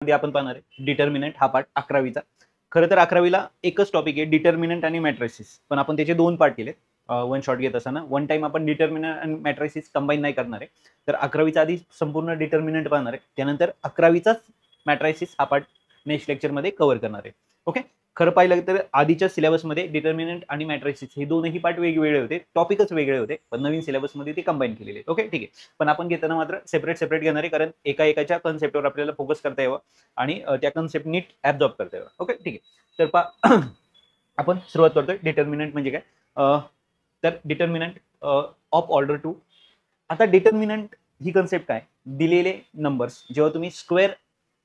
मध्ये आपण पाहणार आहे डिटर्मिनंट हा पार्ट 11वीचा. खरं तर 11वीला एकच टॉपिक आहे डिटर्मिनंट आणि मॅट्रिसेस, पण आपण त्याचे दोन पार्ट केले. वन शॉट घेत असताना वन टाइम आपण डिटर्मिनंट आणि मॅट्रिसेस कंबाईन नाही करणार आहे. तर 11वीचा आधी संपूर्ण डिटर्मिनंट पाहणार आहे, त्यानंतर 11वीचाच मॅट्रिसेस हा पार्ट नेक्स्ट लेक्चरमध्ये कव्हर करणार आहे. ओके. खरं पाहिलं तर आधीच्या सिलेबसमध्ये डिटर्मिनंट आणि मॅट्रिसेस हे दोनही पार्ट वेगवेगळे होते, टॉपिकच वेगळे होते, पण नवीन सिलेबसमध्ये ते कंबाईन केलेले. ओके, ठीक आहे. पण आपण घेताना मात्र सेपरेट घेणार आहे, कारण एकाच्या कन्सेप्टवर आपल्याला फोकस करता यावं आणि त्या कन्सेप्ट नीट ऍब्झॉर्ब करता यावं. ओके, ठीक आहे. तर आपण सुरुवात करतोय. डिटर्मिनंट म्हणजे काय? तर डिटर्मिनंट ऑफ ऑर्डर 2. आता डिटर्मिनंट ही कन्सेप्ट काय? दिलेले नंबर्स जेव्हा तुम्ही स्क्वेअर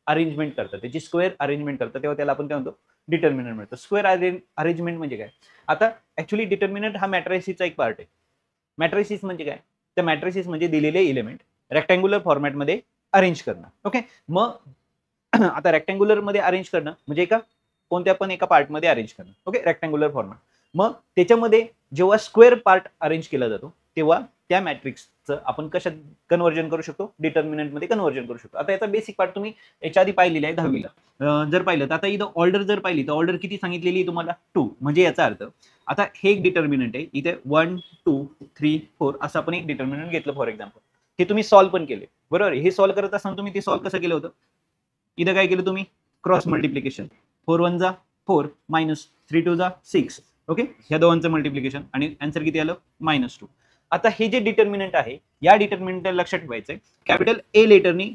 अरेंजमेंट करता, त्याची स्क्वेअर अरेंजमेंट करता, तेव्हा त्याला आपण काय म्हणतो? डिटर्मिनंट म्हणतो. स्क्वेअर अरेंजमेंट म्हणजे काय? आता ऍक्च्युली डिटर्मिनंट हा मॅट्रिसेसचा एक पार्ट आहे. मॅट्रिसेस म्हणजे काय? तर मॅट्रिसेस म्हणजे दिलेले एलिमेंट रेक्टँग्युलर फॉर्मॅटमध्ये अरेंज करणं. ओके. मग आता रेक्टँग्युलर मध्ये अरेंज करणं म्हणजे कोणत्या पण एका पार्टमध्ये अरेंज करणं. Okay, rectangular format. मग त्याच्यामध्ये जेव्हा स्क्वेअर पार्ट अरेंज केला जातो, तेव्हा त्या मॅट्रिक्सचं आपण कशात कन्व्हर्जन करू शकतो? डिटर्मिनंट मध्ये कन्व्हर्जन करू शकतो. आता याचा बेसिक पार्ट तुम्ही याच्या आधी पाहिलेला आहे 10वीला. जर पाहिलं तर आता इथं ऑर्डर जर पाहिली तर ऑर्डर किती सांगितलेली तुम्हाला? 2. म्हणजे याचा अर्थ आता हे एक डिटर्मिनंट आहे, इथे 1 2 3 4 असं आपण एक डिटर्मिनंट घेतलं फॉर एक्झाम्पल. हे तुम्ही सॉल्व्ह पण केले, बरोबर. हे सॉल्व्ह करत असताना तुम्ही ते सॉल्व्ह कसं केलं होतं? इथं काय केलं तुम्ही? Cross multiplication. 4 1 जा 4 मायनस 3 2 जा 6. ओके, ह्या दोघांचं मल्टिप्लिकेशन आणि आन्सर किती आलं? -2. आता हे जे डिटर्मिनंट आहे, या डिटर्मिनंट लक्षात ठेवायचंय, कॅपिटल ए लेटरनी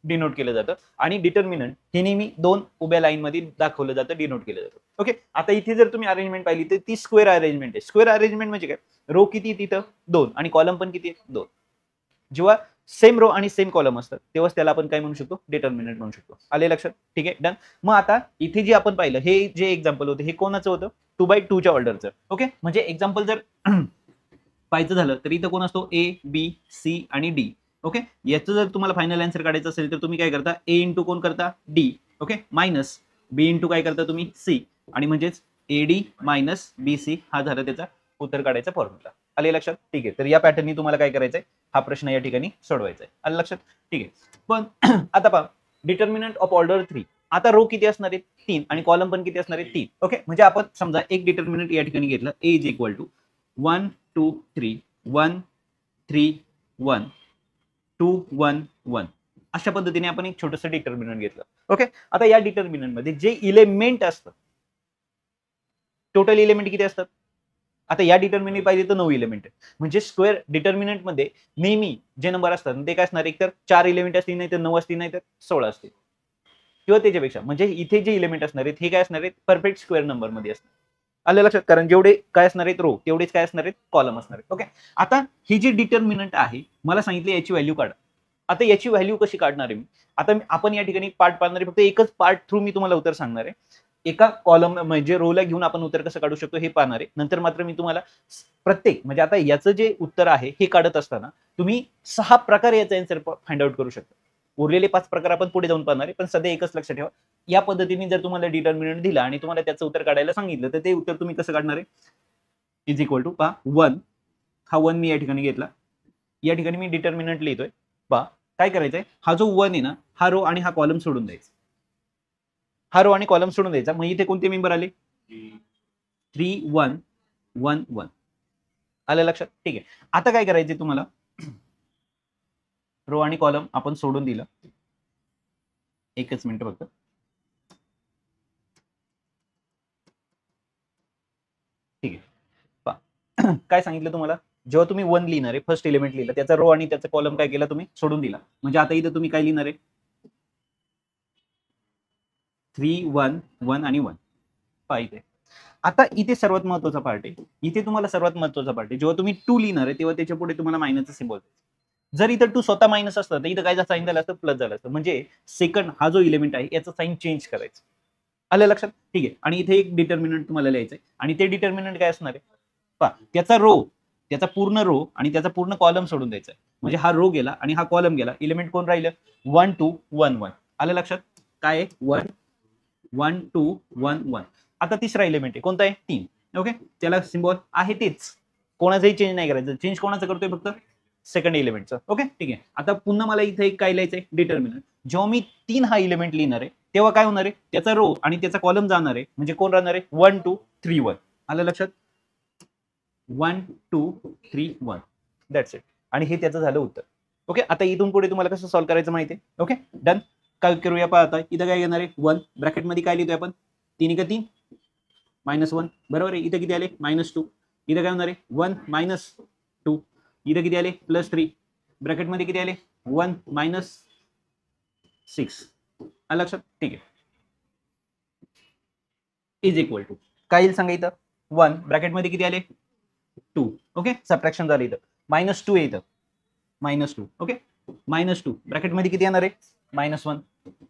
डिनोट केलं जातं आणि डिटर्मिनंट हे नेहमी 2 उभ्या लाईन मध्ये दाखवलं जातं, डिनोट केलं जातं. ओके. आता इथे जर तुम्ही अरेंजमेंट पाहिली तर ती स्क्वेअर अरेंजमेंट आहे. स्क्वेअर अरेंजमेंट म्हणजे काय? रो किती तिथं? 2 आणि कॉलम पण किती? 2. जेव्हा सेम रो आणि सेम कॉलम असतात तेव्हाच त्याला आपण काय म्हणू शकतो? डिटर्मिनंट म्हणू शकतो. आले लक्षात? ठीक आहे, डन. मग आता इथे जे आपण पाहिलं, हे जे एक्झाम्पल होतं, हे कोणाचं होतं? 2/2 च्या ऑर्डरचं. ओके, म्हणजे एक्झाम्पल जर पाहायचं झालं तर इथं कोण असतो? ए बी सी आणि डी. ओके, याचं जर तुम्हाला फायनल आन्सर काढायचं असेल तर तुम्ही काय करता? ए इंटू कोण करता? डी. ओके, मायनस बी इंटू काय करता तुम्ही? सी. आणि म्हणजेच एडी मायनस बी सी हा झाला त्याचा उत्तर काढायचा फॉर्म्युला. आले लक्षात? ठीक आहे. तर या पॅटर्ननी तुम्हाला काय करायचंय? हा प्रश्न या ठिकाणी सोडवायचा आहे. आलं लक्षात? ठीक आहे. पण आता पहा, डिटर्मिनंट ऑफ ऑर्डर 3. आता रो किती असणार आहे? 3 आणि कॉलम पण किती असणार आहे? 3. ओके, म्हणजे आपण समजा एक डिटर्मिनंट या ठिकाणी घेतलं, ए इज इक्वल टू 1 2 3 1 3 1 2 1 1. अशा पद्धतीने आपण एक छोटंसं डिटर्मिनंट घेतलं. ओके. आता या डिटर्मिनंट मध्ये जे इलेमेंट असतात, टोटल इलेमेंट किती असतात? आता या डिटर्मिनंट पाहिजे तर 9 इलेमेंट आहे. म्हणजे स्क्वेअर डिटर्मिनंट मध्ये नेहमी जे नंबर असतात ते काय असणार? एक तर 4 इलेमेंट असतील, नाही तर 9 असतील, नाही तर 16 असतील किंवा त्याच्यापेक्षा. म्हणजे इथे जे इलेमेंट असणार आहेत हे काय असणार आहेत? परफेक्ट स्क्वेअर नंबर मध्ये असणार. आलं लक्षात? कारण जेवढे काय असणार आहेत रो, तेवढेच काय असणार आहेत? कॉलम असणार आहेत. ओके. आता ही जी डिटर्मिनंट आहे, मला सांगितलं याची व्हॅल्यू काढा. आता याची व्हॅल्यू कशी काढणार आहे मी? आता आपण या ठिकाणी पार्ट पाहणार आहे, फक्त एकच पार्ट थ्रू मी तुम्हाला उत्तर सांगणार आहे. एका कॉलम म्हणजे रोला घेऊन आपण उत्तर कसं काढू शकतो हे पाहणार आहे. नंतर मात्र मी तुम्हाला प्रत्येक म्हणजे आता याचं जे उत्तर आहे हे काढत असताना तुम्ही 6 प्रकारे याचा आन्सर फाइंड आउट करू शकता. उरलेले 5 प्रकार आपण पुढे जाऊन पाहणार आहे, पण सध्या एकच लक्षात ठेवा. या पद्धतीने जर तुम्हाला डिटर्मिनंट दिला आणि तुम्हाला त्याचं उत्तर काढायला सांगितलं तर ते उत्तर तुम्ही कसं काढणार आहे? इज इक्वल टू पहा 1. हा 1 मी या ठिकाणी घेतला. या ठिकाणी मी डिटर्मिनंट लिहितोय. पहा काय करायचंय? हा जो 1 आहे ना, हा रो आणि हा कॉलम सोडून द्यायचा. हा रो आणि कॉलम सोडून द्यायचा. मग इथे कोणते मेंबर आले? 3 1 1 1. आलं लक्षात? ठीक आहे. आता काय करायचंय तुम्हाला? रो आणि कॉलम आपण सोडून दिलं. एकच मिनिट फक्त. ठीक आहे. पहा काय सांगितलं तुम्हाला? जेव्हा तुम्ही 1 लिहिणार आहे, फर्स्ट एलिमेंट लिहिलं, त्याचा रो आणि त्याचा कॉलम काय केला तुम्ही? सोडून दिला. म्हणजे आता इथं तुम्ही काय लिहिणार आहे? 3 1 1 आणि 1. पहा इथे. आता इथे सर्वात महत्वाचा पार्ट आहे. इथे तुम्हाला सर्वात महत्वाचा पार्ट आहे. जेव्हा तुम्ही 2 लिहिणार आहे तेव्हा त्याच्या पुढे तुम्हाला मायनसचा सिम्बॉल. जर इथं 2 स्वतः मायनस असतं तर इथं काय साईन झालं असतं? प्लस झालं असतं. म्हणजे सेकंड हा जो इलेमेंट आहे याचा साईन चेंज करायचं. आलं लक्षात? ठीक आहे. आणि इथे एक डिटर्मिनंट तुम्हाला लिहायचं आहे आणि ते डिटर्मिनंट काय असणार आहे? पहा त्याचा रो, त्याचा पूर्ण रो आणि त्याचा पूर्ण कॉलम सोडून द्यायचा आहे. म्हणजे हा रो गेला आणि हा कॉलम गेला. इलेमेंट कोण राहिलं? 1 2 1 1. आलं लक्षात? काय आहे? 1 1 2 1 1. आता तिसरा एलिमेंट आहे, कोणता आहे? 3. ओके, त्याला सिम्बॉल आहे तेच, कोणाचंही चेंज नाही करायचं. चेंज कोणाचं करतोय? फक्त सेकंड इलिमेंटचं. ओके ठीक आहे. आता पुन्हा मला इथे एक काय लिहायचंय, डिटर्मिनंट. जेव्हा मी 3 हा इलिमेंट लिहिणार आहे तेव्हा काय होणार आहे, त्याचा रो आणि त्याचा कॉलम जाणार आहे, म्हणजे कोण राहणार आहे, 1 2 3 1. आलं लक्षात? 1 2 3 1. That's it. आणि हे त्याचं झालं उत्तर. ओके. आता इथून पुढे तुम्हाला कसं सॉल्व्ह करायचं माहिती आहे. Okay done. काय करूया पहा आता. इथं काय घेणार आहे, 1 ब्रॅकेटमध्ये काय लिहितोय आपण, 3 का 3 -1. बरोबर आहे. इथं किती आले, -2. इथं काय होणार आहे, 1 -2. इथं किती आले, +3. ब्रॅकेटमध्ये किती आले, 1 -6. आलं लक्षात? ठीक आहे. इज इक्वल टू काय येईल सांगा इथं, 1 ब्रॅकेटमध्ये किती आले, 2. ओके सबट्रॅक्शन झालं इथं, -2 येतं, -2. ओके -2 ब्रॅकेटमध्ये किती येणार आहे, -1.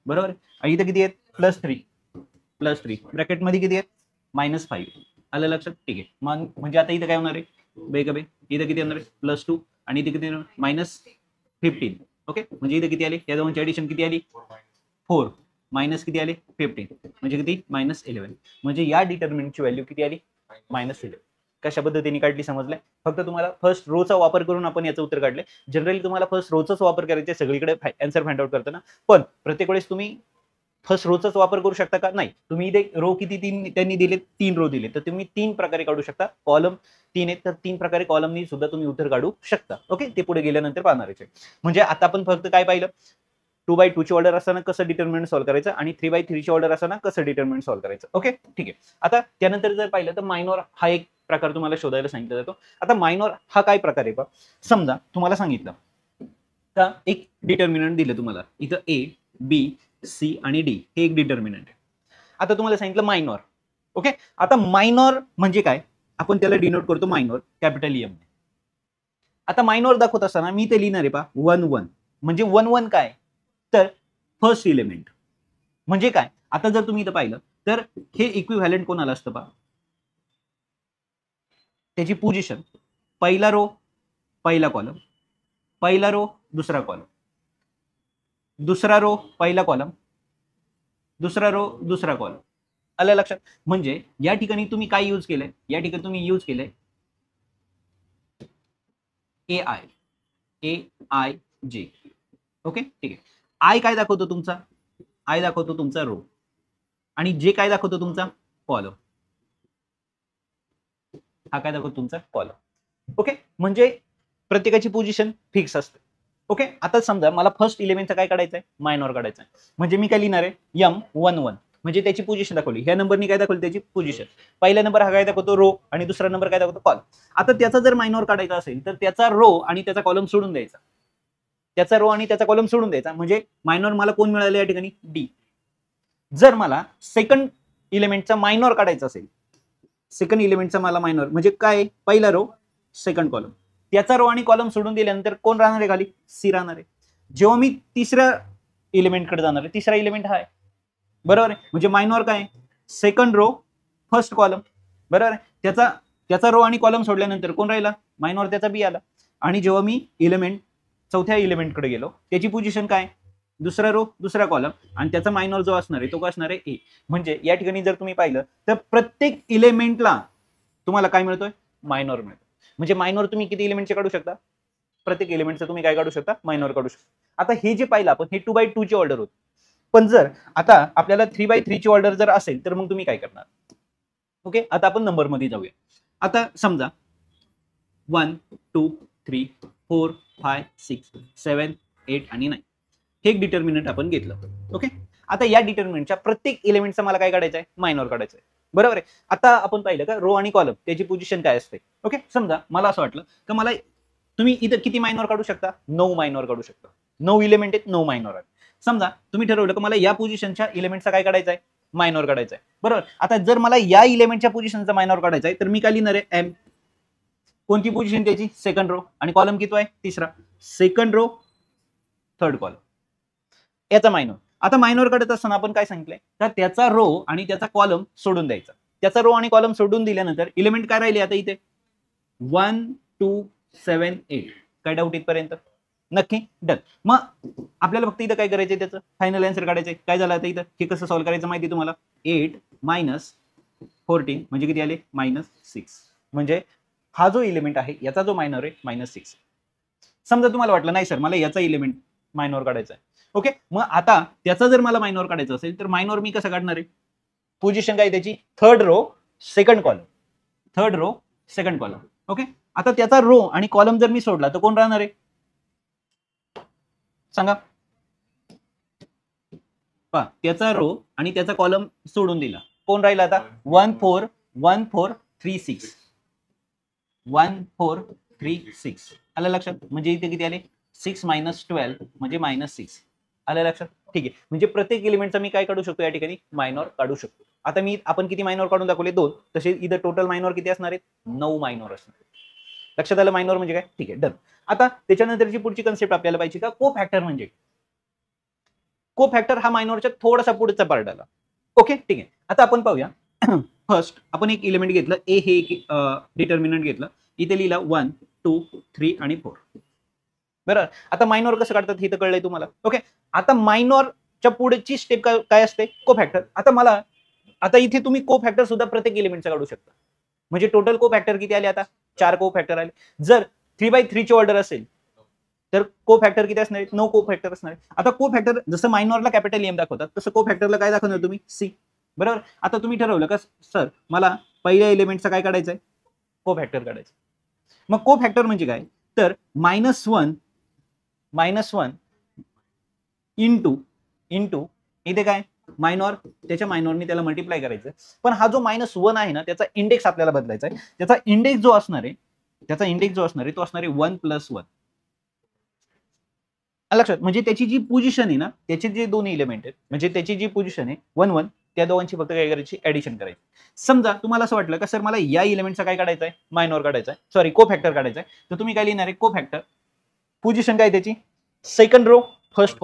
बरोबर. आणि इथं किती आहेत, +3 ब्रॅकेटमध्ये किती आहेत, -5. आलं लक्षात? ठीक आहे. मग म्हणजे आता इथं काय होणार आहे, बेगबे इथं किती येणार आहे, +2 आणि इथे किती येणार, -15. ओके म्हणजे इथं किती आले, या दोनची ऍडिशन किती आली, 4 मायनस किती आले, 15 म्हणजे किती, -11. म्हणजे या डिटर्मिनंटची व्हॅल्यू किती आली, -11. कशा पद्धतीने काढली समजलंय? फक्त तुम्हाला फर्स्ट रोचा वापर करून आपण याचं उत्तर काढले. जनरली तुम्हाला फर्स्ट रोचाच वापर करायचा सगळीकडे आन्सर फाइंड आउट करताना, पण प्रत्येक वेळेस तुम्ही फर्स्ट रोचाच वापर करू शकता का, नाही. तुम्ही इथे रो किती त्यांनी दिले, 3 रो दिले, तर तुम्ही 3 प्रकारे काढू शकता. कॉलम 3 आहेत तर 3 प्रकारे कॉलमनी सुद्धा तुम्ही उत्तर काढू शकता. ओके ते पुढे गेल्यानंतर पाहणार आहे. म्हणजे आता आपण फक्त काय पाहिलं, 2/2 ची ऑर्डर असताना कसं डिटर्मिनंट सॉल्व्ह करायचं आणि 3/3 ची ऑर्डर असताना कसं डिटर्मिनंट सॉल्व्ह करायचं. ओके ठीक आहे. आता त्यानंतर जर पाहिलं तर मायनॉर हा एक प्रकार तुम्हाला शोधायला सांगितला जातो. आता मायनॉर हा काय प्रकार आहे, समजा तुम्हाला सांगितलं का एक डिटर्मिनंट दिलं तुम्हाला, इथं A B C आणि D हे एक डिटर्मिनंट आहे. आता तुम्हाला सांगितलं मायनॉर. ओके आता मायनॉर म्हणजे काय, आपण त्याला डिनोट करतो मायनॉर कॅपिटल M. आता मायनॉर दाखवत असताना मी ते लिहिणार आहे पहा 1 1. म्हणजे 1 1 काय, तर फर्स्ट इलिमेंट. म्हणजे काय, आता जर तुम्ही इथं पाहिलं तर हे इक्विव्हॅलंट कोणाला असतं पहा, त्याची पोझिशन, पहिला रो पहिला कॉलम, पहिला रो दुसरा कॉलम, दुसरा रो पहिला कॉलम, दुसरा रो दुसरा कॉलम. आलं लक्षात? म्हणजे या ठिकाणी तुम्ही काय यूज केलंय, या ठिकाणी तुम्ही यूज केलंय AIJ. ओके ठीक आहे. आय काय दाखवतो तुमचा, आय दाखवतो तुमचा रो आणि जे काय दाखवतो तुमचा कॉलम, हा काय दाखवतो तुमचा कॉलम. ओके म्हणजे प्रत्येकाची पोझिशन फिक्स असते. ओके आता समजा मला फर्स्ट इलेव्हनचा काय काढायचं आहे, मायनॉर काढायचा आहे. म्हणजे मी काय लिहिणार आहे M11 म्हणजे त्याची पोझिशन दाखवली, ह्या नंबरनी काय दाखवली त्याची पोझिशन. पहिला नंबर हा काय दाखवतो रो आणि दुसरा नंबर काय दाखवतो कॉलम. आता त्याचा जर मायनॉर काढायचा असेल तर त्याचा रो आणि त्याचा कॉलम सोडून द्यायचा, त्याचा रो आणि त्याचा कॉलम सोडून द्यायचा. म्हणजे मायनॉर मला कोण मिळालं या ठिकाणी, D. जर मला सेकंड इलेमेंटचा मायनॉर काढायचा असेल, सेकंड इलेमेंटचा मला मायनॉर म्हणजे काय, पहिला रो सेकंड कॉलम, त्याचा रो आणि कॉलम सोडून दिल्यानंतर कोण राहणार आहे खाली, सी राहणार आहे. जेव्हा मी तिसऱ्या इलिमेंटकडे जाणार आहे, तिसरा इलिमेंट हा आहे, बरोबर आहे. म्हणजे मायनॉर काय, सेकंड रो फर्स्ट कॉलम, बरोबर आहे. त्याचा रो आणि कॉलम सोडल्यानंतर कोण राहिला, मायनॉर त्याचा बी आला. आणि जेव्हा मी इलिमेंट चौथ्या इलिमेंटकडे गेलो, त्याची पोझिशन काय, दुसरा रो दुसरा कॉलम आणि त्याचा मायनॉर जो असणार आहे तो काय असणार आहे, ए. म्हणजे या ठिकाणी जर तुम्ही पाहिलं तर प्रत्येक इलिमेंटला तुम्हाला काय मिळतोय, मायनॉर मिळतो. म्हणजे मायनॉर तुम्ही किती इलिमेंटचे काढू शकता, प्रत्येक एलिमेंटचं तुम्ही काय काढू शकता, मायनॉर काढू शकता. आता हे जे पाहिलं आपण हे 2/2 ची ऑर्डर होती. पण जर आता आपल्याला 3/3 ची ऑर्डर जर असेल तर मग तुम्ही काय करणार. ओके आता आपण नंबर मध्ये जाऊया. आता समजा 1 2 3 4 5 6 7 8 आणि 9 हे एक डिटर्मिनंट आपण घेतलं. ओके आता या डिटर्मिनंटच्या प्रत्येक एलिमेंटचा मला काय काढायचं आहे, मायनॉर काढायचं आहे, बरोबर आहे. आता आपण पाहिलं का रो आणि कॉलम त्याची पोझिशन काय असते. ओके समजा मला असं वाटलं का मला, तुम्ही इथं किती मायनॉर काढू शकता, 9 मायनॉर काढू शकता. 9 इलिमेंट आहेत, 9 मायनॉर आहेत. समजा तुम्ही ठरवलं का मला या पोझिशनच्या इलिमेंटचा काय काढायचा आहे, मायनॉर काढायचा आहे, बरोबर. आता जर मला या इलिमेंटच्या पोझिशनचा मायनॉर काढायचा आहे तर मी काय लिहिणार आहे, एम. कोणती पोझिशन त्याची, सेकंड रो आणि कॉलम किती आहे, तिसरा, सेकंड रो थर्ड कॉलम, याचा मायनॉर. आता मायनॉर काढत असताना आपण काय सांगितलंय तर त्याचा रो आणि त्याचा कॉलम सोडून द्यायचा. त्याचा रो आणि कॉलम सोडून दिल्यानंतर इलिमेंट काय राहिले आता इथे 1 2 7 8. काय डाऊट इथपर्यंत, नक्की डन. मग आपल्याला फक्त इथं काय करायचंय, त्याचं फायनल आन्सर काढायचंय. काय झालं आता इथं, हे कसं सॉल्व्ह करायचं माहिती तुम्हाला, 8 - 14 म्हणजे किती आले, -6. म्हणजे हा जो इलिमेंट आहे याचा जो मायनॉर आहे -6. समजा तुम्हाला वाटलं नाही सर मला याचा इलिमेंट मायनॉर काढायचा आहे, ओके, मग आता त्याचा जर मला मायनॉर काढायचा असेल तर मायनॉर मी कसं काढणार आहे, पोझिशन काय त्याची third row second column, third row second column, okay. आता त्याचा रो आणि कॉलम जर मी सोडला तर कोण राहणार आहे सांगा, त्याचा रो आणि त्याचा कॉलम सोडून दिला, कोण राहिला आता 1 4 1 4 3 6 1 4 3 6 आलं लक्षात. म्हणजे इथे किती आले 6 - 12 म्हणजे -6 आलं लक्षात. ठीक आहे, म्हणजे प्रत्येक एलिमेंटचा मी काय काढू शकतो या ठिकाणी मायनॉर काढू शकतो. आता आपण किती मायनॉर काढून दाखवले 2, तसे इथं टोटल मायनॉर किती असणार आहेत 9 मायनॉर असणार आहेत. लक्षात आलं मायनॉर म्हणजे काय. ठीक आहे डन. आता त्याच्यानंतरची पुढची कन्सेप्ट आपल्याला पाहिजे का को फॅक्टर म्हणजे. को फॅक्टर हा मायनॉरच्या थोडासा पुढचा पार्ट आला. ओके ठीक आहे. आता आपण पाहूया फर्स्ट आपण एक एलिमेंट घेतलं ए, हे एक डिटर्मिनंट घेतलं, इथे लिहिला 1 2 3 आणि 4 बरोबर. आता मायनॉर कसं काढतात हे तर कळलंय तुम्हाला. ओके, आता मायनॉरच्या पुढची स्टेप काय असते को फॅक्टर. आता इथे तुम्ही को फॅक्टर सुद्धा प्रत्येक एलिमेंटचा काढू शकता. म्हणजे टोटल को फॅक्टर किती आले आता 4 को फॅक्टर आले. जर 3/3 ची ऑर्डर असेल तर को फॅक्टर किती असणार आहे 9 को फॅक्टर असणार आहे. आता को फॅक्टर जसं मायनॉरला कॅपिटल एम दाखवतात तसं को फॅक्टरला काय दाखवणार तुम्ही सी बरोबर. आता तुम्ही ठरवलं का सर मला पहिल्या एलिमेंटचा काय काढायचं आहे को फॅक्टर काढायचं. मग को फॅक्टर म्हणजे काय तर -1 इंटू इथे काय मायनॉर, त्याच्या मायनॉरने त्याला मल्टिप्लाय करायचं. पण हा जो -1 आहे ना त्याचा इंडेक्स आपल्याला बदलायचा आहे. त्याचा इंडेक्स जो असणार आहे तो असणार आहे 1 + 1 लक्षात. म्हणजे त्याची जी पोझिशन आहे ना त्याचे जे दोन एलिमेंट आहेत म्हणजे त्याची जी पोझिशन आहे 1 1 त्या दोघांची फक्त काय करायची ऍडिशन करायची. समजा तुम्हाला असं वाटलं का सर मला या एलिमेंटचा काय काढायचा आहे मायनॉर काढायचा आहे, सॉरी को फॅक्टर काढायचा आहे, तर तुम्ही काय लिहिणार आहे को फॅक्टर पोझिशन काय त्याची सेकंड रो फर्स्ट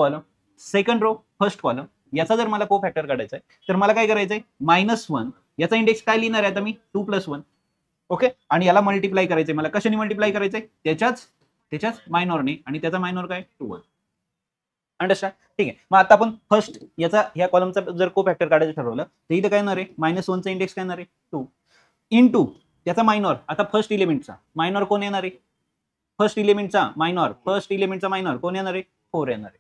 कॉलम याचा जर मला को फॅक्टर काढायचा आहे तर मला काय करायचंय -1 याचा इंडेक्स काय लिहिणार आहे आता मी 2 + 1 ओके. आणि याला मल्टिप्लाय करायचंय मला कशाने मल्टिप्लाय करायचंय त्याच्याच मायनॉरने आणि त्याचा मायनॉर काय 2 अंडरस्टँड. ठीक आहे. मग आता आपण फर्स्ट ह्या कॉलमचा जर को फॅक्टर काढायचं ठरवलं तर इथं काय येणार आहे -1 चा इंडेक्स काय येणार आहे 2 इंटू त्याचा मायनॉर. आता फर्स्ट इलिमेंटचा मायनॉर कोण येणार आहे फर्स्ट इलिमेंटचा मायनॉर कोण येणार आहे 4 येणार आहे.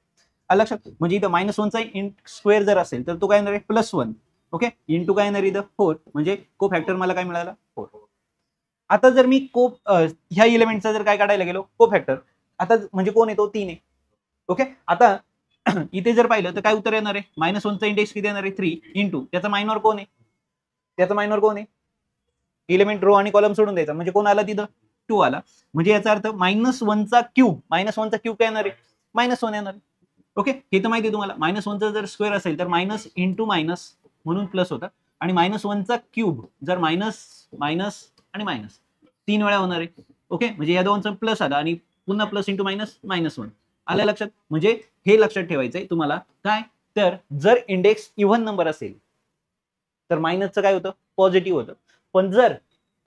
लक्षात. म्हणजे इथं -1 चा स्क्वेअर जर असेल तर तो काय येणार आहे +1 ओके इंटू काय येणार इथं 4 म्हणजे को फॅक्टर मला काय मिळाला 4. आता जर मी ह्या एलिमेंटचा जर काय काढायला गेलो को फॅक्टर आता म्हणजे कोण येतो 3 आहे ओके. आता इथे जर पाहिलं तर काय उत्तर येणार आहे -1 चा इंडेक्स किती येणार आहे 3 इंटू त्याचा मायनॉर कोण आहे एलिमेंट रो आणि कॉलम सोडून द्यायचा म्हणजे कोण आला तिथं 2 आला. म्हणजे याचा अर्थ -1 चा क्यूब काय येणार आहे -1 येणार आहे ओके. हे तर माहिती आहे तुम्हाला -1 चा जर स्क्वेअर असेल तर मायनस इंटू मायनस म्हणून प्लस होता आणि -1 चा क्यूब जर मायनस आणि मायनस 3 वेळा होणार आहे ओके. म्हणजे या दोनचा प्लस आला आणि पुन्हा प्लस इंटू मायनस -1 आलं लक्षात. म्हणजे हे लक्षात ठेवायचंय तुम्हाला काय तर जर इंडेक्स इव्हन नंबर असेल तर मायनसचं काय होतं पॉझिटिव्ह होतं, पण जर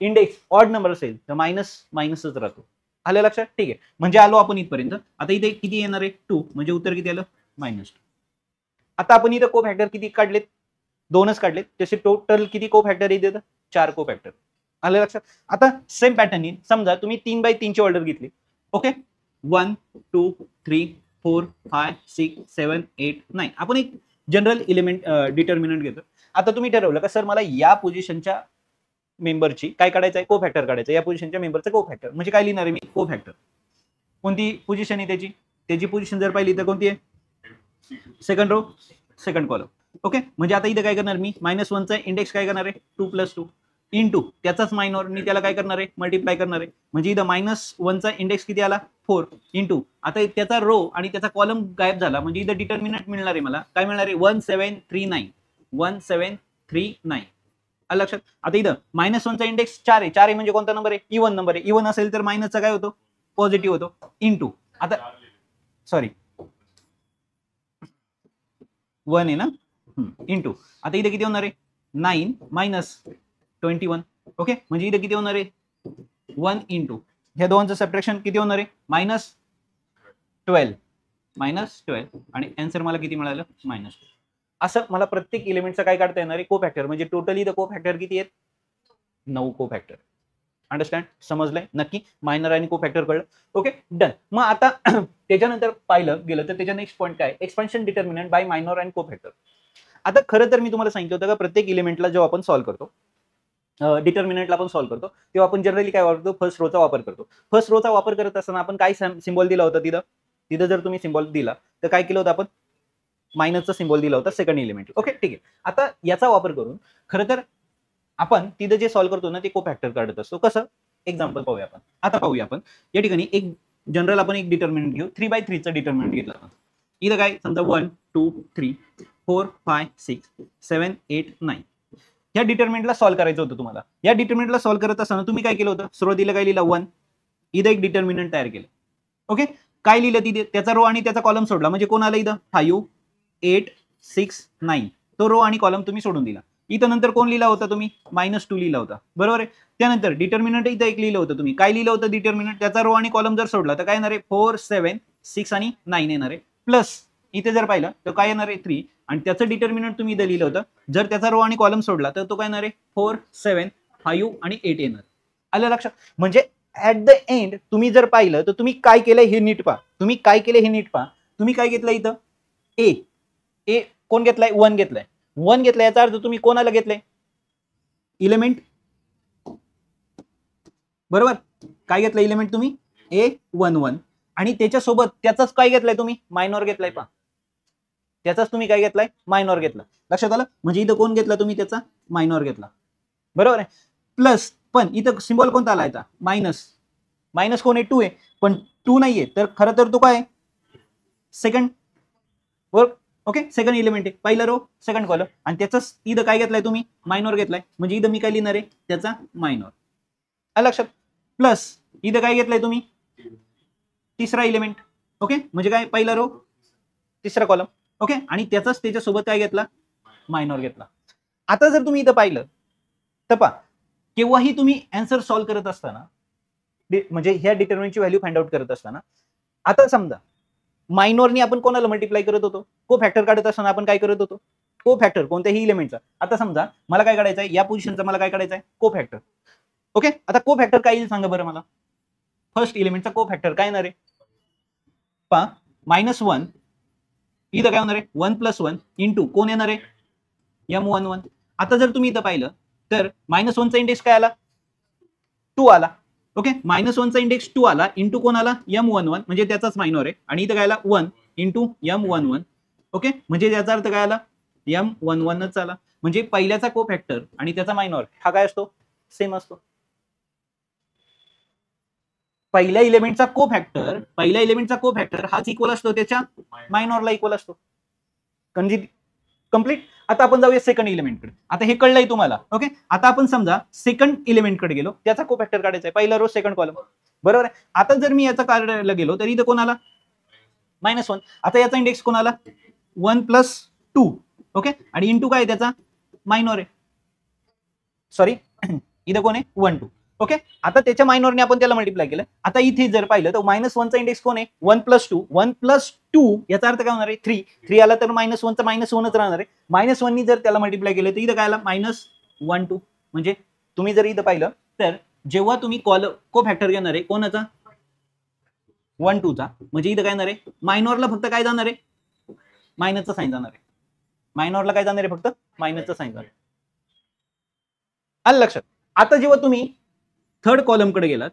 इंडेक्स ऑड नंबर असेल तर मायनसच राहतो. आलं लक्षात. ठीक आहे. म्हणजे आलो आपण इथपर्यंत. आता इथे किती येणार आहे 2 म्हणजे उत्तर किती आलं -2. आता आपण इथं को फॅक्टर किती काढलेत 2च काढलेत त्याचे टोटल किती को फॅक्टर येते 4 को फॅक्टर. आलं लक्षात. आता सेम पॅटर्न समजा तुम्ही 3/3 ची ऑर्डर घेतली ओके 1 2 3 4 5 6 7 8 9 आपण एक जनरल एलिमेंट डिटर्मिनंट घेतो. आता तुम्ही ठरवलं का सर मला या पोझिशनच्या मेंबरची काय काढायचं आहे को फॅक्टर काढायचं. या पोझिशनच्या मेंबरचं को फॅक्टर म्हणजे काय लिहिणार आहे मी को फॅक्टर कोणती पोझिशन आहे त्याची पोझिशन जर पाहिली तर कोणती आहे second row second column okay. म्हणजे आता इथे काय करणार मी -1 चा इंडेक्स काय करणार आहे 2 + 2 इंटू त्याचाच मायनॉर मी त्याला काय करणार आहे मल्टिप्लाय करणार आहे. म्हणजे इथं -1 चा इंडेक्स किती आला 4 इंटू आता त्याचा रो आणि त्याचा कॉलम गायब झाला म्हणजे इथं डिटर्मिनंट मिळणार आहे मला काय मिळणार आहे 1739 आलं लक्षात. आता इथं -1 चा इंडेक्स 4 आहे म्हणजे कोणता नंबर आहे इव्हन नंबर आहे. इव्हन असेल तर मायनसचा काय होतो पॉझिटिव्ह होतो इंटू आता सॉरी 1 आहे ना इंटू आता इथे किती होणार आहे 9 - 21 ओके. म्हणजे इथे किती होणार आहे 1 इंटू ह्या दोनचं सबट्रॅक्शन किती होणार आहे -12 आणि आन्सर मला किती मिळालं -2. असं मला प्रत्येक एलिमेंटचा काय काढता येणार आहे को फॅक्टर. म्हणजे टोटली द को फॅक्टर किती आहेत 9 को फॅक्टर. अंडरस्टँड, समजलंय नक्की? मायनर आणि को फॅक्टर कळलं. Okay done. मग आता त्याच्यानंतर पाहिलं गेलं तर त्याच्या नेक्स्ट पॉईंट काय, expansion determinant by minor and cofactor. आता खरं तर मी तुम्हाला सांगितलं होतं का प्रत्येक इलिमेंटला जेव्हा आपण सॉल्व्ह करतो, डिटर्मिनंटला आपण सॉल्व्ह करतो तेव्हा आपण जनरली काय वापरतो, फर्स्ट रोचा वापर करतो. फर्स्ट रोचा वापर करत असताना आपण काय सिम्बॉल दिला होता तिथं जर तुम्ही सिम्बॉल दिला तर काय केलं होतं आपण, मायनसचा सिम्बॉल दिला होता सेकंड एलिमेंट. ओके ठीक आहे. आता याचा वापर करून खरं तर आपण तिथं जे सॉल्व्ह करतो ना ते को फॅक्टर काढत असतो. कसं, एक्झाम्पल पाहूया आपण. आता पाहूया आपण या ठिकाणी एक जनरल आपण एक डिटर्मिनंट घेऊ. 3/3 चा डिटर्मिनंट घेतला. इथं काय समजा 1 2 3 4 5 6 7 8 9 या डिटर्मिनंटला सॉल्व्ह करायचं होतं तुम्हाला. या डिटर्मिनंटला सॉल्व्ह करत असताना तुम्ही काय केलं होतं, सुरुवातीला काय लिहिलं 1, इथं एक डिटर्मिनंट तयार केलं. ओके, काय लिहिलं तिथे, त्याचा रो आणि त्याचा कॉलम सोडला. म्हणजे कोण आलं इथं 5 8 6 9 तो रो आणि कॉलम तुम्ही सोडून दिला. इथं नंतर कोण लिहिला होता तुम्ही, -2 लिहिला होता, बरोबर आहे. त्यानंतर डिटर्मिनंट इथं एक लिहिलं होतं तुम्ही. काय लिहिलं होतं डिटर्मिनंट, त्याचा रो आणि कॉलम जर सोडला तर काय येणार आहे 4 7 6 आणि 9 येणार आहे. प्लस इथे जर पाहिलं तर काय येणार आहे 3 आणि त्याचं डिटर्मिनंट तुम्ही इथं लिहिलं होतं. जर त्याचा रो आणि कॉलम सोडला तर तो काय येणार आहे 4 7 5 आणि 8 येणार. आलं लक्षात? म्हणजे ऍट द एंड तुम्ही जर पाहिलं तर तुम्ही काय केलंय हे नीट पहा. तुम्ही काय काय घेतलं इथं ए कोण घेतलाय, 1 घेतलाय. 1 घेतलाय याचा अर्थ तुम्ही कोणाला घेतलंय, इलेमेंट, बरोबर. काय घेतलं इलेमेंट तुम्ही, A11 आणि त्याच्यासोबत त्याचाच काय घेतलाय तुम्ही, मायनॉर घेतलाय. पहा त्याचाच तुम्ही काय घेतलाय, मायनॉर घेतला. लक्षात आलं? म्हणजे इथं कोण घेतला तुम्ही, त्याचा मायनॉर घेतला, बरोबर आहे. प्लस पण इथं सिम्बॉल कोणता आला आता, मायनस कोण आहे 2 आहे, पण 2 नाहीये तर खरं तर तो काय second work. Okay, second element आहे, पहिला रो सेकंड कॉलम आणि त्याचाच इथं काय घेतलाय तुम्ही, मायनॉर घेतलाय. म्हणजे इथं मी काय लिहिणार आहे, त्याचा मायनॉर. आलं लक्षात? प्लस इथं काय घेतलंय तुम्ही, तिसरा एलिमेंट. ओके, म्हणजे काय पहिला रो तिसरा कॉलम. ओके, आणि त्याचाच त्याच्यासोबत काय घेतला, मायनॉर घेतला. आता जर तुम्ही इथं पाहिलं तर पहा केव्हाही तुम्ही आन्सर सॉल्व्ह करत असताना म्हणजे ह्या डिटर्मिनंटची व्हॅल्यू फाइंड आउट करत असताना, आता समजा मायनॉरनी आपण कोणाला मल्टिप्लाय करत होतो, को फॅक्टर काढत असताना आपण काय करत होतो, को फॅक्टर कोणत्याही इलेमेंटचा. आता समजा मला काय काढायचं आहे, या पोझिशनचा मला काय काढायचं आहे, को फॅक्टर. ओके, आता को फॅक्टर काय येईल सांगा बरं मला, फर्स्ट इलेमेंटचा को फॅक्टर काय येणार आहे, पहा -1 इथं काय होणार आहे 1 + 1 इंटू कोण येणार आहे M11. आता जर तुम्ही इथं पाहिलं तर -1 चा इंडेक्स काय आला, 2 आला. ओके, -1 चा इंडेक्स 2 आला इंटू कोण आला, M11 म्हणजे त्याचाच मायनॉर आहे. आणि इथं काय आला 1 इंटू M11. ओके, म्हणजे याचा अर्थ काय आला, M11च आला. म्हणजे पहिल्याचा को फॅक्टर आणि त्याचा मायनॉर हा काय असतो, सेम असतो. पहिल्या इलेमेंटचा को फॅक्टर हाच इक्वल असतो त्याच्या मायनॉरला इक्वल असतो. कंप्लीट. आता आपण जाऊया सेकंड इलेमेंटकडे. आता हे कळलंय तुम्हाला. ओके, आता आपण समजा सेकंड इलेमेंटकडे गेलो, त्याचा को फॅक्टर काढायचा आहे, पहिला रो सेकंड कॉलम, बरोबर आहे. आता जर मी याचा काढायला गेलो तर इथं कोण आला, -1. आता याचा इंडेक्स कोण आला 1 + 2. ओके, आणि इंटू काय त्याचा मायनॉर आहे, सॉरी इथं कोण आहे 1 2. ओके, आता त्याच्या मायनॉरने आपण त्याला मल्टिप्लाय केलं. आता इथे जर पाहिलं तर -1 चा इंडेक्स कोण आहे 1 + 2. 1 + 2 याचा अर्थ काय होणार आहे 3 आला तर -1 चा -1च राहणार आहे. -1 नी जर त्याला मल्टिप्लाय केलं तर इथं काय आला -1 2. म्हणजे तुम्ही जर इथं पाहिलं तर जेव्हा तुम्ही को फॅक्टर घेणार आहे कोणाचा 1 2 चा, म्हणजे इथं काय येणार आहे मायनॉरला फक्त काय जाणार आहे, मायनसचा साइन जाणार आहे. मायनॉरला काय जाणार आहे, फक्त मायनसचा साइन जाणार आहे. आलं लक्षात? आता जेव्हा तुम्ही थर्ड कॉलम कडे गेलात,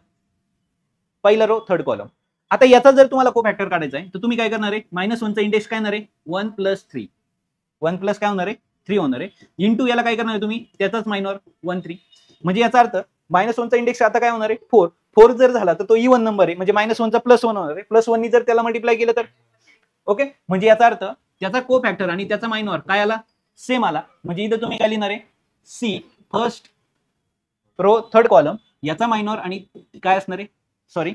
पहिला रो थर्ड कॉलम, आता याचा जर तुम्हाला को फॅक्टर काढायचा आहे तर तुम्ही काय करणार आहे, -1 चा इंडेक्स काय येणार आहे 1 + 3. 1 प्लस काय होणार आहे 3 होणार आहे. इंटू याला काय करणार आहे तुम्ही, त्याचाच मायनॉर 1 3. म्हणजे याचा अर्थ -1 चा इंडेक्स आता काय होणार आहे 4. 4 जर झाला तर तो इवन नंबर आहे, म्हणजे -1 चा +1 होणार आहे. +1 नी जर त्याला मल्टिप्लाय केलं तर ओके, म्हणजे याचा अर्थ त्याचा को फॅक्टर आणि त्याचा मायनॉर काय आला, सेम आला. म्हणजे इथं तुम्ही काय लिहिणार आहे, C first row third column याचा मायनॉर आणि काय असणार आहे, सॉरी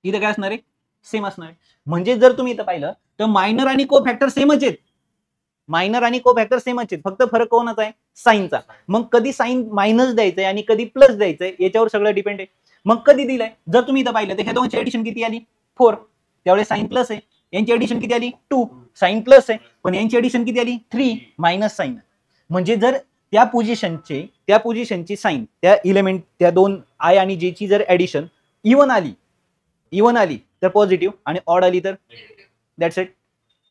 इथं काय असणार आहे, सेम असणार आहे. म्हणजे जर तुम्ही इथं पाहिलं तर मायनर आणि को फॅक्टर सेमच आहेत. फक्त फरक कोणाचा आहे, साईनचा. मग कधी साईन मायनस द्यायचंय आणि कधी प्लस द्यायचंय याच्यावर सगळं डिपेंड आहे. मग कधी दिलंय, जर तुम्ही इथं पाहिलं तर ह्या दोनची एडिशन किती आली 4, त्यावेळेस साईन प्लस आहे. यांची एडिशन किती आली 2, साईन प्लस आहे. पण यांची एडिशन किती आली 3, मायनस साईन. म्हणजे जर त्या पोझिशनची साईन, त्या इलेमेंट, त्या दोन आय आणि जे ची जर ऍडिशन इव्हन आली तर पॉझिटिव्ह आणि ऑड आली तर दॅट्स इट,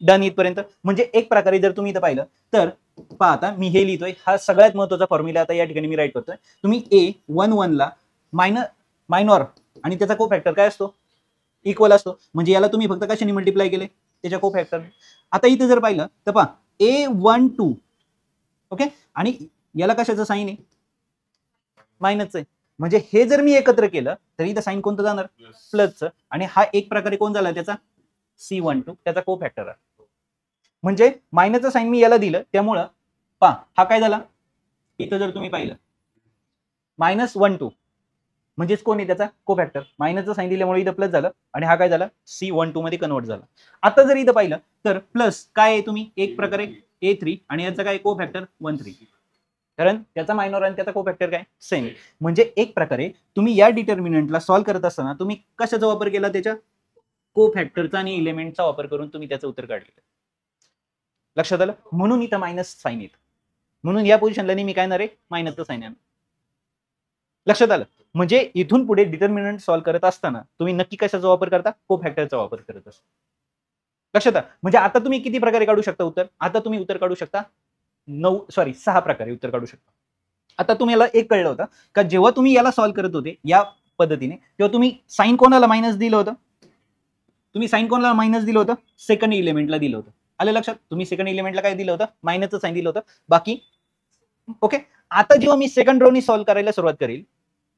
डन इथपर्यंत. म्हणजे एक प्रकारे जर तुम्ही इथं पाहिलं तर पहा, आता मी हे लिहितोय, हा सगळ्यात महत्वाचा फॉर्म्युला आता या ठिकाणी मी राईट करतोय. तुम्ही A11 ला मायनॉर आणि त्याचा को फॅक्टर काय असतो, इक्वल असतो. म्हणजे याला तुम्ही फक्त कशाने मल्टिप्लाय केले, त्याच्या को फॅक्टर. आता इथे जर पाहिलं तर पहा A12 ओके, आणि याला कशाचं साईन आहे, मायनसचं आहे. म्हणजे हे जर मी एकत्र केलं तर इथं साईन कोणतं जाणार, प्लसचं. आणि हा एक प्रकारे कोण झाला त्याचा C12, त्याचा को फॅक्टर आहे. म्हणजे मायनसचं साईन मी याला दिलं, त्यामुळं पहा हा काय झाला, इथं जर तुम्ही पाहिलं -12 म्हणजेच कोण आहे त्याचा को फॅक्टर. मायनसचं साईन दिल्यामुळे इथं प्लस झालं आणि हा काय झाला C12 मध्ये कन्वर्ट झाला. आता जर इथं पाहिलं तर प्लस काय आहे, तुम्ही एक प्रकारे A3 आणि याचा काय को फॅक्टर 13, कारण त्याचा मायनॉर आणि त्याचा को फॅक्टर काय सेम. म्हणजे एक प्रकारे तुम्ही या डिटर्मिनंटला सॉल्व्ह करत असताना तुम्ही कशाचा वापर केला, त्याच्या को फॅक्टरचा आणि एलिमेंटचा वापर करून तुम्ही त्याचं उत्तर काढलेलं. लक्षात आलं. म्हणून इथं मायनस साईन येतं, म्हणून या पोझिशनला नेहमी काय येणार आहे, मायनसचं साईन येणार. लक्षात आलं. म्हणजे इथून पुढे डिटर्मिनंट सॉल्व्ह करत असताना तुम्ही नक्की कशाचा वापर करता, को फॅक्टरचा वापर करत असता. लक्षात आलं. म्हणजे आता तुम्ही किती प्रकारे काढू शकता उत्तर, आता तुम्ही उत्तर काढू शकता 6 प्रकारे उत्तर काढू शकता. आता तुम्हाला एक कळलं होतं का, जेव्हा तुम्ही याला सॉल्व्ह करत होते या पद्धतीने, तेव्हा तुम्ही साईन कोणाला मायनस दिलं होतं, सेकंड इलेमेंटला दिलं होतं. आलं लक्षात. तुम्ही सेकंड इलेमेंटला काय दिलं होतं, मायनसचं साईन दिलं होतं. बाकी ओके. आता जेव्हा मी सेकंड रोनी सॉल्व्ह करायला सुरुवात करेल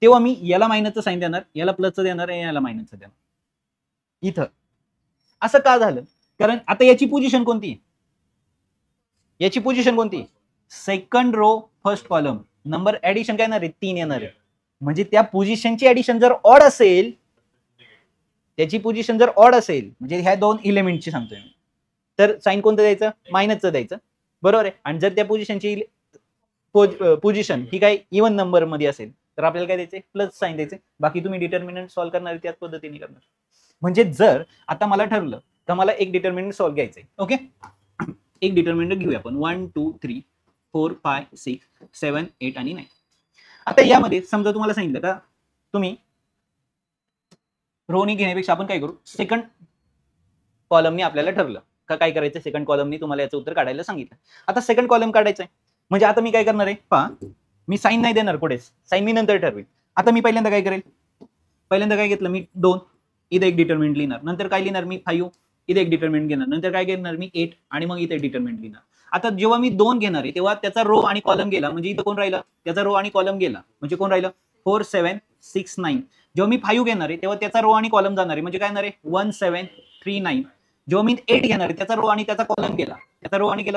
तेव्हा मी याला मायनसचं साईन देणार, याला प्लसचं देणार, याला मायनसचं देणार. इथं असं का झालं, कारण आता याची पोझिशन कोणती, second row first column, number addition काय येणार आहे, 3 येणार आहे. म्हणजे त्या पोझिशनची ऍडिशन जर ऑड असेल, म्हणजे ह्या दोन इलेमेंटची सांगतोय मी, तर साईन कोणतं द्यायचं, मायनसचं द्यायचं, बरोबर आहे. आणि जर त्या पोझिशनची पोझिशन ही काय इव्हन नंबर मध्ये असेल तर आपल्याला काय द्यायचे, प्लस साईन द्यायचे. बाकी तुम्ही डिटर्मिनंट सॉल्व्ह करणार त्याच पद्धतीने करणार. म्हणजे जर आता मला ठरलं तर मला एक डिटर्मिनंट सॉल्व्ह घ्यायचंय, ओके, एक डिटर्मिनंट घेऊया आपण 1 2 3 4 5 6 7 8 आणि 9. आता यामध्ये समजा तुम्हाला सांगितलं का तुम्ही रोनी घेण्यापेक्षा आपण काय करू, सेकंड कॉलमने आपल्याला ठरलं का काय करायचं, सेकंड कॉलमने तुम्हाला याचं उत्तर काढायला सांगितलं. आता सेकंड कॉलम काढायचंय, म्हणजे आता मी काय करणार आहे, पहा मी साईन नाही देणार पुढेच, साईन मी नंतर ठरवेल. आता मी पहिल्यांदा काय करेल, काय घेतलं मी 2, इथे एक डिटर्मिनंट लिहिणार. नंतर काय लिहिणार मी 5, इथे एक डिटर्मिनंट घेणार. नंतर काय घेणार मी 8 आणि मग इथे डिटर्मिनंट लिहिणार. आता जेव्हा मी 2 घेणार आहे तेव्हा त्याचा रो आणि कॉलम गेला, म्हणजे इथं कोण राहिला, त्याचा रो आणि कॉलम गेला, म्हणजे कोण राहिलं 4 7 6 9. जेव्हा मी 5 घेणार आहे तेव्हा त्याचा रो आणि कॉलम जाणार आहे, म्हणजे काय येणार आहे 1 7 3 9. जेव्हा मी 8 घेणार आहे त्याचा रो आणि त्याचा कॉलम गेला,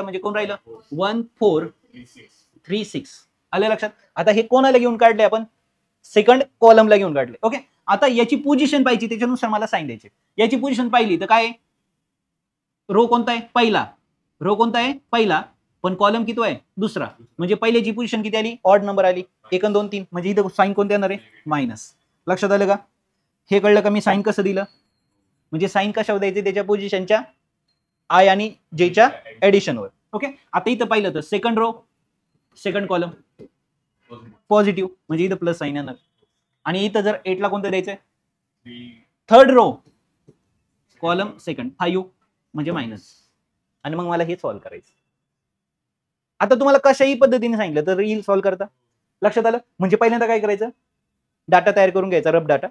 म्हणजे कोण राहिलं 1 4 3 6. आलं लक्षात. आता हे कोणाला घेऊन काढले आपण, सेकंड कॉलमला घेऊन काढले, ओके. आता याची पोझिशन पाहिजे, त्याच्यानुसार मला साईन द्यायचे. याची पोझिशन पाहिली तर काय, रो कोणता आहे, पहिला, पण कॉलम किती आहे, दुसरा. म्हणजे पहिल्याची पोझिशन किती आली, ऑड नंबर आली, 1 2 3. म्हणजे इथं साईन कोणते येणार आहे, मायनस. लक्षात आलं का, हे कळलं का मी साईन कसं दिलं. म्हणजे साईन कशावर द्यायचे, त्याच्या पोझिशनच्या आय आणि जेच्या ऍडिशनवर, ओके. आता इथं पाहिलं तर second row second column positive, म्हणजे इथं प्लस साईन येणार. आणि इथं जर 8 ला कोणतं द्यायचंय, थर्ड रो कॉलम सेकंड 5 म्हणजे मायनस. आणि मग मला हे सॉल्व्ह करायचं. आता तुम्हाला कशाही पद्धतीने सांगितलं तर येईल सॉल्व्ह करता. लक्षात आलं. म्हणजे पहिल्यांदा काय करायचं, डाटा तयार करून घ्यायचा, रफ डाटा,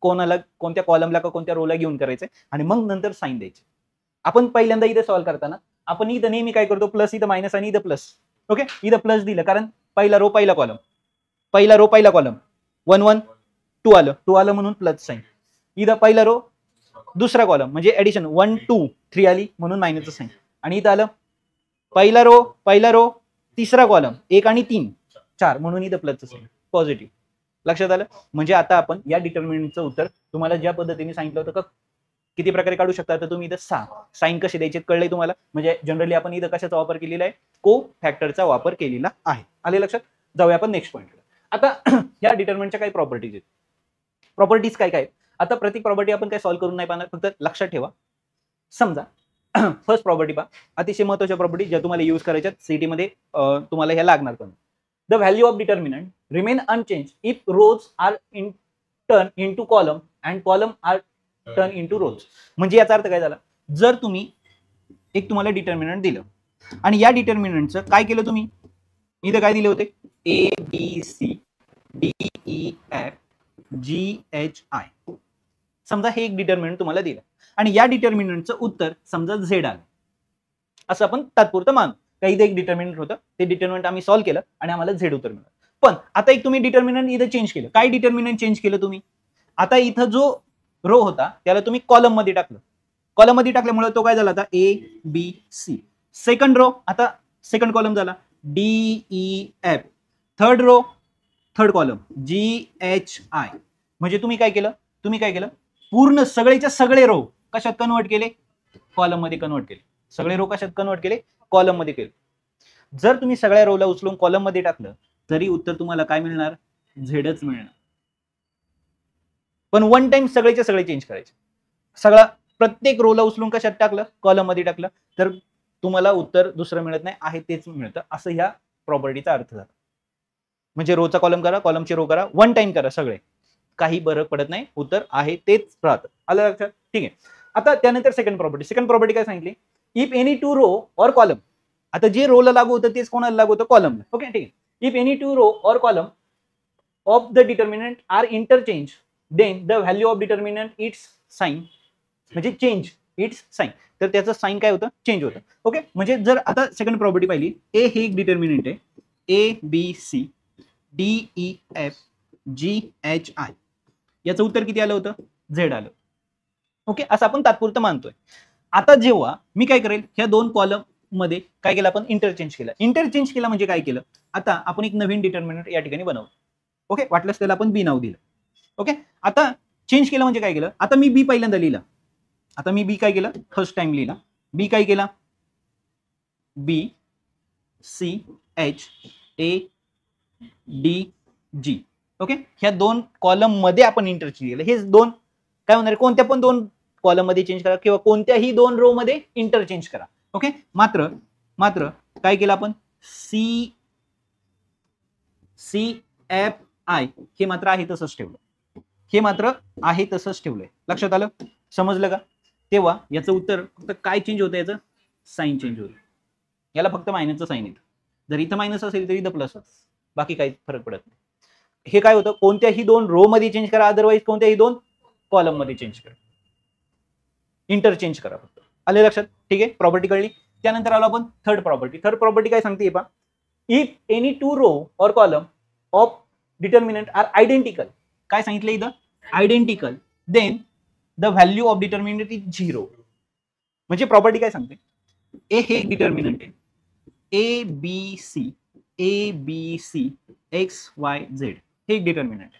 कोणाला कोणत्या कॉलमला का कोणत्या रोला घेऊन करायचंय, आणि मग नंतर साईन द्यायचे. आपण पहिल्यांदा इथे सॉल्व्ह करताना आपण इथं नेहमी काय करतो, प्लस इथं मायनस आणि इथं प्लस, ओके. इथं प्लस दिलं कारण पहिला रो पहिला कॉलम 1 1 2 आलं म्हणून प्लस साईन. इथं पहिला रो दुसरा कॉलम म्हणजे ऍडिशन 1 2 3 आली म्हणून मायनसचं साईन. आणि इथं आलं पहिला रो तिसरा कॉलम 1 आणि 3 4 म्हणून इथं प्लसचं साईन, पॉझिटिव्ह. लक्षात आलं. म्हणजे आता आपण या डिटर्मिनंटचं उत्तर तुम्हाला ज्या पद्धतीने सांगितलं होतं का किती प्रकारे काढू शकता, तर तुम्ही इथं 6 साईन कसे द्यायचे कळलंय तुम्हाला. म्हणजे जनरली आपण इथं कशाचा वापर केलेला आहे, को फॅक्टरचा वापर केलेला आहे. आले लक्षात. जाऊया आपण नेक्स्ट पॉईंटला. आता या डिटर्मिनंटच्या काही प्रॉपर्टीज आहेत. प्रॉपर्टीज काय काय. आता प्रत्येक प्रॉपर्टी आपण काय सॉल्व्ह करून नाही पाहणार, फक्त लक्षात ठेवा. समजा फर्स्ट प्रॉपर्टी पहा, अतिशय महत्वाच्या प्रॉपर्टी ज्या तुम्हाला यूज करायच्या सीटी मध्ये तुम्हाला ह्या लागणार पण. The value of determinant remain unchanged if rows are in turn into column and column are turn into rows. म्हणजे याचा अर्थ काय झाला, जर तुम्ही एक तुम्हाला डिटर्मिनंट दिलं आणि या डिटर्मिनंटचं काय केलं तुम्ही, इथे काय दिले होते ABCDEFGHI, समजा हे एक डिटर्मिनंट तुम्हाला दिलं आणि या डिटर्मिनंटचं उत्तर समजा Z आलं, असं आपण तात्पुरतं मानू. काही इथे एक डिटर्मिनंट होतं, ते डिटर्मिनंट आम्ही सॉल्व्ह केलं आणि आम्हाला Z उत्तर मिळालं. पण आता एक तुम्ही डिटर्मिनंट इथं चेंज केलं. काय डिटर्मिनंट चेंज केलं तुम्ही, आता इथं जो रो होता त्याला तुम्ही कॉलम मध्ये टाकलं. कॉलम मध्ये टाकल्यामुळे तो काय झाला आता ABC. सेकंड रो आता सेकंड कॉलम झाला DEF. Third row third column GHI. म्हणजे तुम्ही काय केलं पूर्ण सगळेच्या सगळे रो कशात कन्वर्ट केले, कॉलम मध्ये कन्वर्ट केले. सगळे रो कशात कन्वर्ट केले, कॉलम मध्ये केले. जर तुम्ही सगळ्या रोला उचलून कॉलम मध्ये टाकलं तरी उत्तर तुम्हाला काय मिळणार, झेडच मिळणार. पण वन टाइम सगळेच्या सगळे चेंज करायचे. सगळा प्रत्येक रोला उचलून कशात टाकलं, कॉलम मध्ये टाकलं तर तुम्हाला उत्तर दुसरं मिळत नाही, आहे तेच मिळतं, असं ह्या प्रॉपर्टीचा अर्थ झाला. म्हणजे रोचा कॉलम करा, कॉलमची रो करा, वन टाइम करा, सगळे काही फरक पडत नाही, उत्तर आहे तेच राहतं. आलं लक्षात, ठीक आहे. आता त्यानंतर सेकंड प्रॉपर्टी काय सांगितली, if any two row or column. आता जे रोला लागू होतं तेच कोणाला लागू होतं, कॉलमला. ओके, ठीक आहे. If any two row or column of the determinant are interchange then the value of determinant its sign, म्हणजे चेंज इट्स साइन, तर त्याचं साइन काय होतं, चेंज होतं. ओके, म्हणजे जर आता सेकंड प्रॉपर्टी पाहिली, ए हे एक डिटर्मिनंट आहे, ABCDEFGHI, याचं उत्तर किती आलं होतं, Z आलं. ओके, असं आपण तात्पुरतं मानतोय. आता जेव्हा मी काय करेल, ह्या दोन कॉलम मध्ये काय केलं आपण, इंटरचेंज केलं म्हणजे काय केलं, आता आपण एक नवीन डिटर्मिनंट या ठिकाणी बनवलं. ओके, वाटलंच त्याला आपण बी नाव दिलं. ओके, आता चेंज केलं म्हणजे काय केलं, आता मी बी पहिल्यांदा लिहिला, आता मी बी काय केलं, फर्स्ट टाइम लिहिला, बी काय केला, BCHADG. ओके, ह्या दोन कॉलम मध्ये आपण इंटरचेंज केलं. हे दोन काय होणार, कोणत्या पण दोन कॉलम मध्ये चेंज करा किंवा कोणत्याही दोन रो मध्ये इंटरचेंज करा. ओके, मात्र काय केलं आपण, CFI हे मात्र आहे तसंच ठेवलंय. लक्षात आलं, समजलं का. तेव्हा याचं उत्तर फक्त काय चेंज होतं, याचं साइन चेंज होतं. याला फक्त मायनसचं साइन येतं. जर इथं मायनस असेल तर इथं प्लस, बाकी काही फरक पडत नाही. हे काय होतं, कोणत्याही दोन रो मध्ये चेंज करा, अदरवाईज कोणत्याही दोन कॉलम मध्ये चेंज करा, इंटरचेंज करा फक्त. आले लक्षात, ठीक आहे. प्रॉपर्टी कळली. त्यानंतर आलो आपण थर्ड प्रॉपर्टी काय सांगते पहा, if any two row or column of determinant are identical. काय सांगितलं इथं, identical, then the value of determinant is 0. म्हणजे प्रॉपर्टी काय सांगते, ए हे एक डिटर्मिनंट आहे, ABCXYZ हे एक डिटर्मिनंट आहे.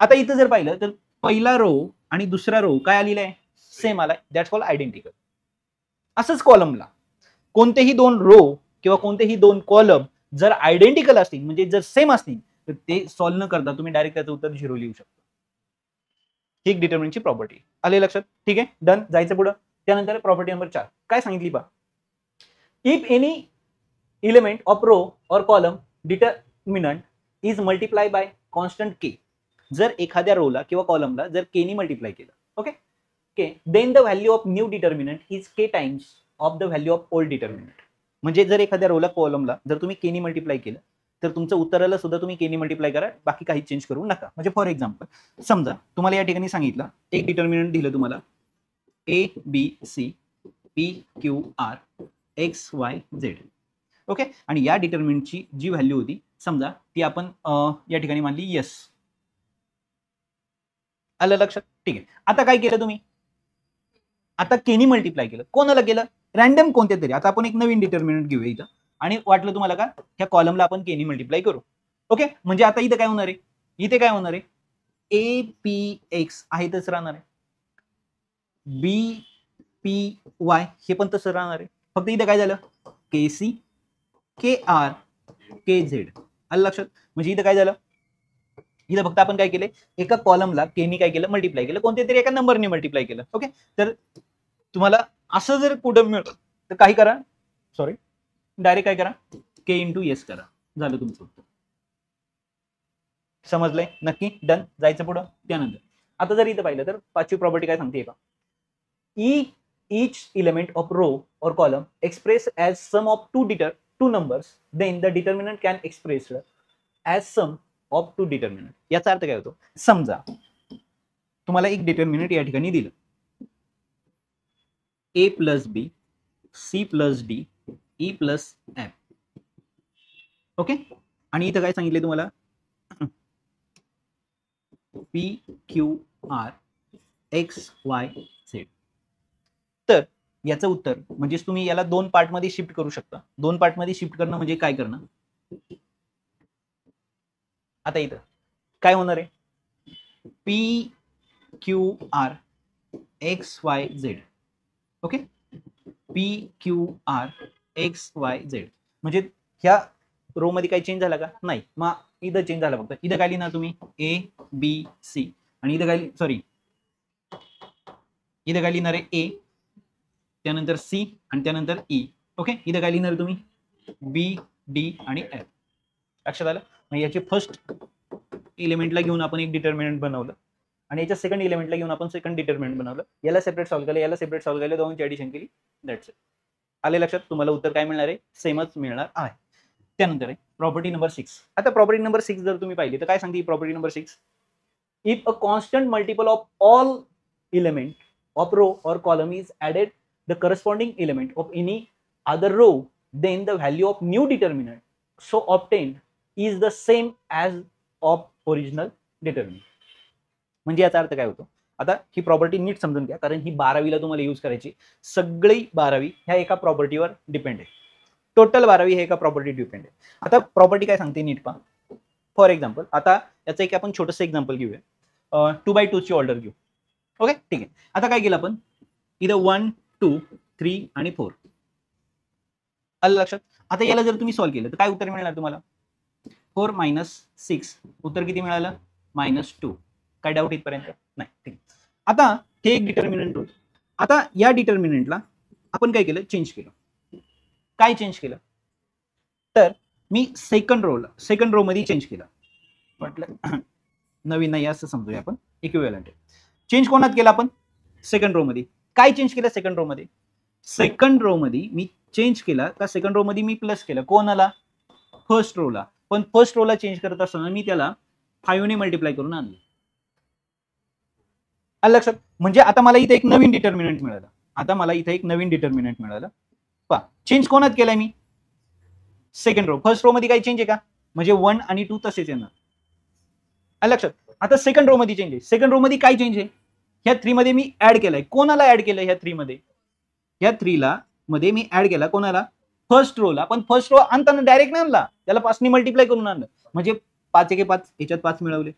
आता इथं जर पाहिलं तर पहिला रो आणि दुसरा रो काय आलेला आहे, सेम आलाय, दॅट्स कॉल्ड आयडेंटिकल. असंच कॉलमला कोणतेही दोन रो किंवा कोणतेही दोन कॉलम जर आयडेंटिकल असतील, म्हणजे जर सेम असतील, तर ते सॉल्व्ह न करता तुम्ही डायरेक्ट त्याचं उत्तर 0 लिहू शकता. ही एक डिटर्मिनंटची प्रॉपर्टी. आले लक्षात, ठीक आहे, डन. जायचं पुढं. त्यानंतर प्रॉपर्टी नंबर 4 काय सांगितली पहा, if any element of row or column determinant is multiply by constant K. जर एखाद्या रोला किंवा कॉलमला जर के नी मल्टिप्लाय केलं, okay, K, then the value of new determinant is K times of the value of old determinant. म्हणजे जर एखाद्या रोला कॉलमला जर तुम्ही के नी मल्टिप्लाय केलं तर तुमचं उत्तराला सुद्धा तुम्ही के नी मल्टिप्लाय करा, बाकी काही चेंज करू नका. म्हणजे फॉर एक्झाम्पल समजा तुम्हाला या ठिकाणी सांगितलं, एक डिटर्मिनंट दिलं तुम्हाला ABCPQRXYZ. ओके, आणि या डिटर्मिनंटची जी व्हॅल्यू होती समजा ती आपण या ठिकाणी मानली यस. आलं लक्षात, ठीक आहे. आता काय केलं तुम्ही, आता केनी मल्टिप्लाय केलं, कोणाला केलं, रॅन्डम कोणत्या तरी. आता आपण एक नवीन डिटर्मिनंट घेऊया इथं आणि वाटलं तुम्हाला का ह्या कॉलमला आपण केनी मल्टिप्लाय करू. ओके, म्हणजे आता इथं काय होणार आहे, APX आहे तसं राहणार आहे, BPY हे पण तसं राहणार आहे. फक्त इथं काय झालं, KC KR KZ. आलं लक्षात, म्हणजे इथं काय झालं, इथं फक्त आपण काय केलंय, एका कॉलमला केनी काय केलं, मल्टिप्लाय केलं, कोणत्या तरी एका नंबरने मल्टिप्लाय केलं. ओके, तर तुम्हाला असं जर कुठं मिळतं तर काही करा, सॉरी डायरेक्ट काय करा, के इंटू एस करा, झालं तुमचं उत्तर. समजलंय नक्की? डन. जायचं पुढं. त्यानंतर आता जर इथं पाहिलं तर पाचवी प्रॉपर्टी काय सांगते का, each element of row or column expressed as sum of two numbers, then the determinant can expressed as sum of two determinant. याचा अर्थ काय होतो, समजा तुम्हाला एक डिटर्मिनंट या ठिकाणी दिलं, a plus B, C plus D, E plus F. Okay, आणि इथं काय सांगितले तुम्हाला, P Q R X Y Z. तर याचं उत्तर म्हणजेच तुम्ही याला दोन पार्ट मध्ये शिफ्ट करू शकता. दोन पार्ट मध्ये शिफ्ट करणं म्हणजे काय करणं, आता इथं काय होणार आहे, P Q R X Y Z. Okay, P Q R X Y Z म्हणजे ह्या रो मध्ये काही चेंज झाला का, नाही. मग इथं चेंज झाला फक्त. इथं काय लिहिणार तुम्ही, ए बी सी, आणि इथं काय, सॉरी इथं काय लिहिणार आहे, ए, त्यानंतर सी, आणि त्यानंतर ई. ओके, इथं काय लिहिणार तुम्ही, बी डी आणि एफ. लक्षात आलं? मग याचे फर्स्ट एलिमेंटला घेऊन आपण एक डिटर्मिनंट बनवलं, आणि याच्या सेकंड एलिमेंटला घेऊन आपण सेकंड डिटर्मिनंट बनवलं. याला सेपरेट सॉल्व्ह केलं, याला सेपरेट सॉल्व्ह केलं, दोनची ऍडिशन केली. That's it. आले लक्षात? तुम्हाला उत्तर काय मिळणार आहे, सेमच मिळणार आहे. त्यानंतर आहे प्रॉपर्टी नंबर 6. आता प्रॉपर्टी नंबर 6 जर तुम्ही पाहिली तर काय सांगते property number 6, if a constant multiple of all element of row or column is added the corresponding element of any other row, then the value of new determinant so obtained is the same as of original determinant. म्हणजे याचा अर्थ काय होतो, आता ही property नीट समजून घ्या, कारण ही 12वीला तुम्हाला यूज करायची. सगळी 12वी ह्या एका प्रॉपर्टीवर डिपेंड आहे. टोटल 12वी हे एका प्रॉपर्टी डिपेंड आहे. आता प्रॉपर्टी काय सांगते नीट पहा. फॉर एक्झाम्पल आता याचं एक आपण छोटंसं एक्झाम्पल घेऊया. 2x2 ची ऑर्डर घेऊ. ओके, ठीक आहे. आता काय केलं आपण, इथं 1 2 3 आणि 4 आलं लक्षात. आता याला जर तुम्ही सॉल्व्ह केलं तर काय उत्तर मिळणार तुम्हाला, 4 - 6, उत्तर किती मिळालं, -2. काय डाऊट इथपर्यंत नाही? ठीक. आता हे एक डिटर्मिनंट होतं. आता या डिटर्मिनंटला आपण काय केलं, चेंज केलं. काय चेंज केलं, तर मी सेकंड रो मध्ये चेंज केलं. म्हटलं नवीन नाही असं समजूया आपण, इक्विव्हॅलंट आहे. चेंज कोणात केलं आपण, सेकंड रो मध्ये. काय चेंज केलं सेकंड रो मध्ये, सेकंड रो मध्ये मी चेंज केला तर सेकंड रो मध्ये मी प्लस केलं कोणाला, फर्स्ट रोला. पण फर्स्ट रोला चेंज करत असताना मी त्याला 5 ने मल्टिप्लाय करून आणलं. आलं लक्षात? म्हणजे आता मला इथे एक नवीन डिटर्मिनंट मिळालं. आता मला इथे एक नवीन डिटर्मिनंट मिळालं. पहा चेंज कोणात केलाय मी, सेकंड रो. फर्स्ट रो मध्ये काही चेंज आहे का, म्हणजे 1 आणि 2 तसेच येणार. आलं लक्षात? आता सेकंड रो मध्ये चेंज आहे. सेकंड रो मध्ये काय चेंज आहे, ह्या 3 मध्ये मी ऍड केलाय. कोणाला ऍड केलंय ह्या 3 मध्ये, ह्या 3 मध्ये मी ऍड केला कोणाला, फर्स्ट रोला. पण फर्स्ट रो आणताना डायरेक्ट नाही आणला, त्याला 5 ने मल्टिप्लाय करून आणलं. म्हणजे 5 × 5 याच्यात 5 मिळवले.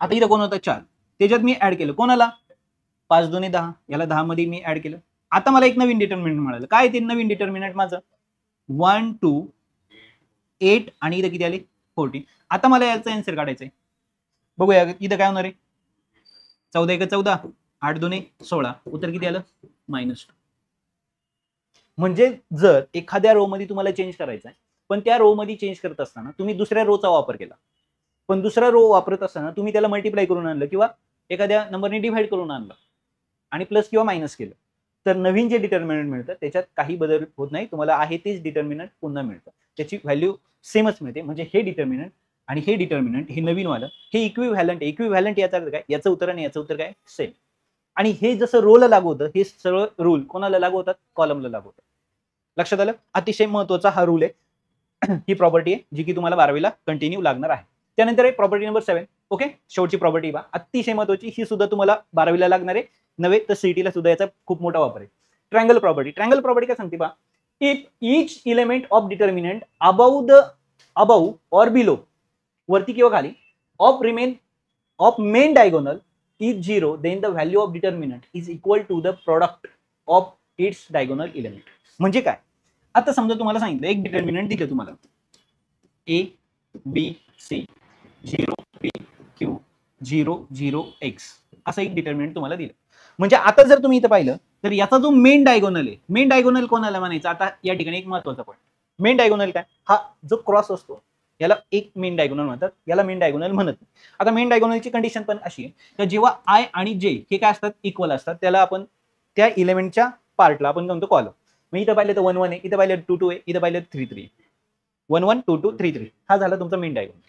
आता इथं कोण होता, 4, त्याच्यात मी ऍड केलं कोणाला, 5 × 2 = 10, याला 10 मध्ये मी ऍड केलं. आता मला एक नवीन डिटर्मिनंट मिळालं. काय ते नवीन डिटर्मिनंट माझं, 1 2 8 आणि इथं किती आले, 14. आता मला याचं आन्सर काढायचंय. बघूया इथं काय होणार आहे, 14 × 14, 8 × 2 = 16. उत्तर किती आलं, -2. म्हणजे जर एखाद्या रो मध्ये तुम्हाला चेंज करायचं आहे, पण त्या रो मध्ये चेंज करत असताना तुम्ही दुसऱ्या रोचा वापर केला, पण दुसरा रो वापरत असताना तुम्ही त्याला मल्टिप्लाय करून आणलं किंवा एखाद्या नंबरने डिव्हाइड करून आणलं आणि प्लस किंवा मायनस केलं, तर नवीन जे डिटर्मिनंट मिळतं त्याच्यात काही बदल होत नाही. तुम्हाला आहे तेच डिटर्मिनंट पुन्हा मिळतं, त्याची व्हॅल्यू सेमच मिळते. म्हणजे हे डिटर्मिनंट आणि हे डिटर्मिनंट हे नवीन वालं हे इक्विव्हॅलंट. इक्विव्हॅलंट याचा अर्थ काय, याचं उत्तर आणि याचं उत्तर काय, सेम. आणि हे जसं रोला लागू होतं, हे सर्व रूल कोणाला लागू होतात, कॉलमला लागू होतात. लक्षात आलं? अतिशय महत्वाचा हा रूल आहे. ही प्रॉपर्टी आहे जी की तुम्हाला 12वीला कंटिन्यू लागणार आहे. त्यानंतर आहे प्रॉपर्टी नंबर 7. ओके, शेवटची प्रॉपर्टी बा अतिशय महत्वाची, ही सुद्धा तुम्हाला 12वीला लागणार आहे, नव्हे तर सीईटीला सुद्धा याचा खूप मोठा वापर आहे. Triangle property. ट्रायंगल प्रॉपर्टी काय सांगते बा, if each element of determinant above or below, वरती किंवा खाली, of main diagonal is 0, then the value of determinant is equal to the product of its diagonal element. म्हणजे काय, आता समजा तुम्हाला सांगितलं एक डिटर्मिनंट दिलं तुम्हाला, a b c 0 p q 0 0 x असं एक डिटर्मिनंट तुम्हाला दिलं. म्हणजे आता जर तुम्ही इथं पाहिलं तर याचा जो मेन डायगोनल आहे, मेन डायगोनल कोणाला म्हणायचं आता या ठिकाणी एक महत्वाचा पॉईंट. मेन डायगोनल काय, हा जो क्रॉस असतो याला एक मेन डायगोनल म्हणतात, याला मेन डायगोनल म्हणत नाही. आता मेन डायगोनलची कंडिशन पण अशी आहे की जेव्हा आय आणि जे हे काय असतात इक्वल असतात त्याला आपण त्या इलेमेंटच्या पार्टला आपण म्हणतो कॉलम. मग इथं पाहिलं तर 1 1 आहे, इथं पाहिलं 2 2 आहे, इथं पाहिलं 3 3 1 1 2 2 3 3 हा झाला तुमचा मेन डायगोनल.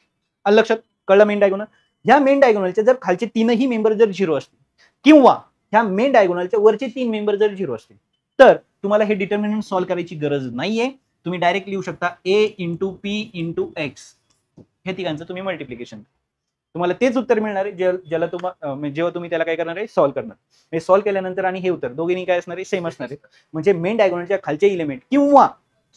आलं लक्षात, कळलं मेन डायगोनल. ह्या मेन डायगोनलचे जर खालचे तीनही मेंबर जर 0 असतील किंवा ह्या मेन डायगोनलच्या वरचे 3 मेंबर जर 0 असतील तर तुम्हाला हे डिटर्मिनंट सॉल्व्ह करायची गरज नाहीये. तुम्ही डायरेक्ट लिहू शकता a into P into x, हे तिघांचं तुम्ही मल्टिप्लिकेशन. तुम्हाला तेच उत्तर मिळणार आहे ज्याला तुम्हाला जेव्हा तुम्ही त्याला काय करणार आहे सॉल्व्ह करणार. हे सॉल्व्ह केल्यानंतर आणि हे उत्तर दोघींनी काय असणार आहे सेम असणार आहे. म्हणजे मेन डायगोनलच्या खालचे इलेमेंट किंवा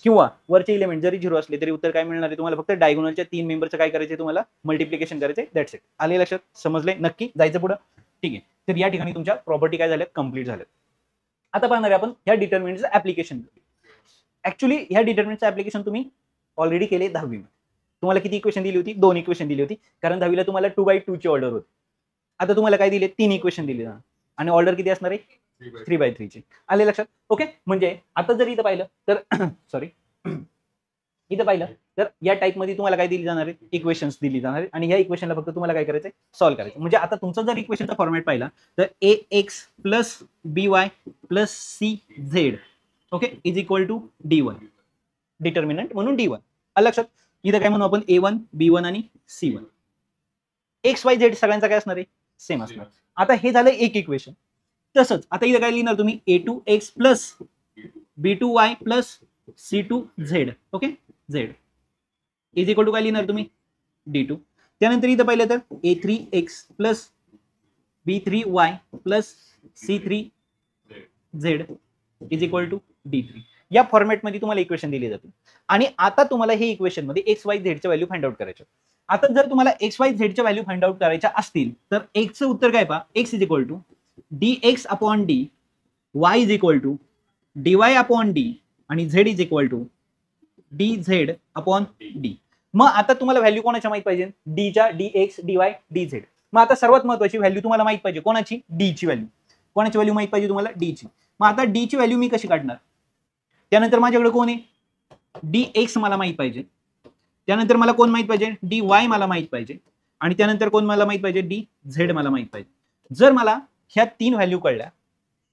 किंवा वरचे इलेमेंट जरी 0 असले तरी उत्तर काय मिळणार आहे तुम्हाला, फक्त डायगोनलच्या 3 मेंबरचं काय करायचं तुम्हाला मल्टिप्लिकेशन करायचं. That's it. आले लक्षात, समजले, नक्की जायचं पुढे. ठीक आहे, तर या ठिकाणी तुमच्या प्रॉपर्टी काय झाल्या, कंप्लीट झाल्या. आता पाहणार आहे आपण ह्या डिटर्मिनंटचं ऍप्लिकेशन. ऍक्च्युली ह्या डिटर्मिनंटचं ऍप्लिकेशन तुम्ही ऑलरेडी केले 10वी मध्ये. तुम्हाला किती इक्वेशन दिली होती, 2 इक्वेशन दिली होती, कारण 10वीला तुम्हाला 2/2 ची ऑर्डर होती. आता तुम्हाला काय दिले, 3 इक्वेशन दिली आणि ऑर्डर किती असणार आहे 3/3 ची. आले लक्षात. ओके, म्हणजे आता जर इथं पाहिलं तर सॉरी इथं पाहिलं तर या टाइप मध्ये तुम्हाला काय दिली जाणार आहे, इक्वेशन्स दिली जाणार आहे आणि ह्या इक्वेशनला फक्त तुम्हाला काय करायचंय सॉल्व्ह करायचं. म्हणजे आता तुमचा जर इक्वेशनचा फॉर्मॅट पाहिला तर ax plus by plus cz okay is equal to d1, determinant म्हणून d1. आलं लक्षात. इथं काय म्हणू आपण a1 b1 आणि c1. एक्स वाय झेड सगळ्यांचा काय असणार आहे सेम असणार. आता हे झालं एक इक्वेशन. तसंच आता इथं काय लिहिणार तुम्ही a2x plus b2y plus c2z okay z is equal to काय लिहिणार तुम्ही d2. त्यानंतर इथं पाहिलं तर a3x plus b3y plus c3z is equal to d3. या फॉर्मॅटमध्ये तुम्हाला इक्वेशन दिली जाते आणि आता तुम्हाला हे इक्वेशन मध्ये एक्स वाय झेडच्या व्हॅल्यू फाइंड आउट करायच्या. आता जर तुम्हाला एक्स वाय झेडच्या व्हॅल्यू फाइंड आउट करायच्या असतील तर एक्सचं उत्तर काय पहा, X is equal to dx upon D, Y is equal to dy upon D आणि z is equal to dz upon D. मग आता तुम्हाला व्हॅल्यू कोणाच्या माहित पाहिजे, डीच्या, dx dy dz. मग आता सर्वात महत्वाची व्हॅल्यू तुम्हाला माहित पाहिजे कोणाची, डी ची व्हॅल्यू. कोणाची व्हॅल्यू माहित पाहिजे तुम्हाला, डी ची. मग आता डी ची व्हॅल्यू मी कशी काढणार, त्यानंतर माझ्याकडे कोण आहे dx मला माहित पाहिजे, त्यानंतर मला कोण माहित पाहिजे dy मला माहित पाहिजे आणि त्यानंतर कोण मला माहित पाहिजे dz मला माहित पाहिजे. जर मला ह्या 3 व्हॅल्यू कळल्या,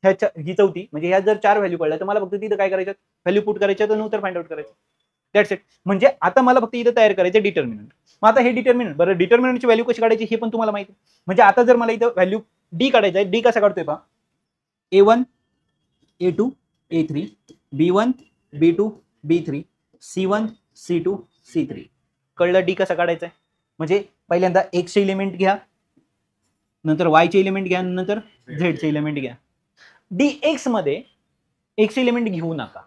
ह्या ही चौथी म्हणजे ह्या जर 4 व्हॅल्यू कळल्या तर मला फक्त तिथं काय करायचं व्हॅल्यू पुट करायचं आणि उत्तर फाइंड आउट करायचं. That's it. म्हणजे आता मला फक्त इथं तयार करायचं डिटर्मिनंट. मग आता हे डिटर्मिनंट, बरं डिटर्मिनंटची व्हॅल्यू कशी काढायची हे पण तुम्हाला माहिती आहे. म्हणजे आता जर मला इथं व्हॅल्यू डी काढायचं आहे, डी कसा काढतोय पहा, a1 a2 a3 b1 b2 b3 c1 c2 c3. कळलं डी कसा काढायचा आहे. म्हणजे पहिल्यांदा x चे एलिमेंट घ्या, नंतर y चे एलिमेंट घ्या, नंतर z चे एलिमेंट घ्या. dx मध्ये x चे एलिमेंट घेऊ नका,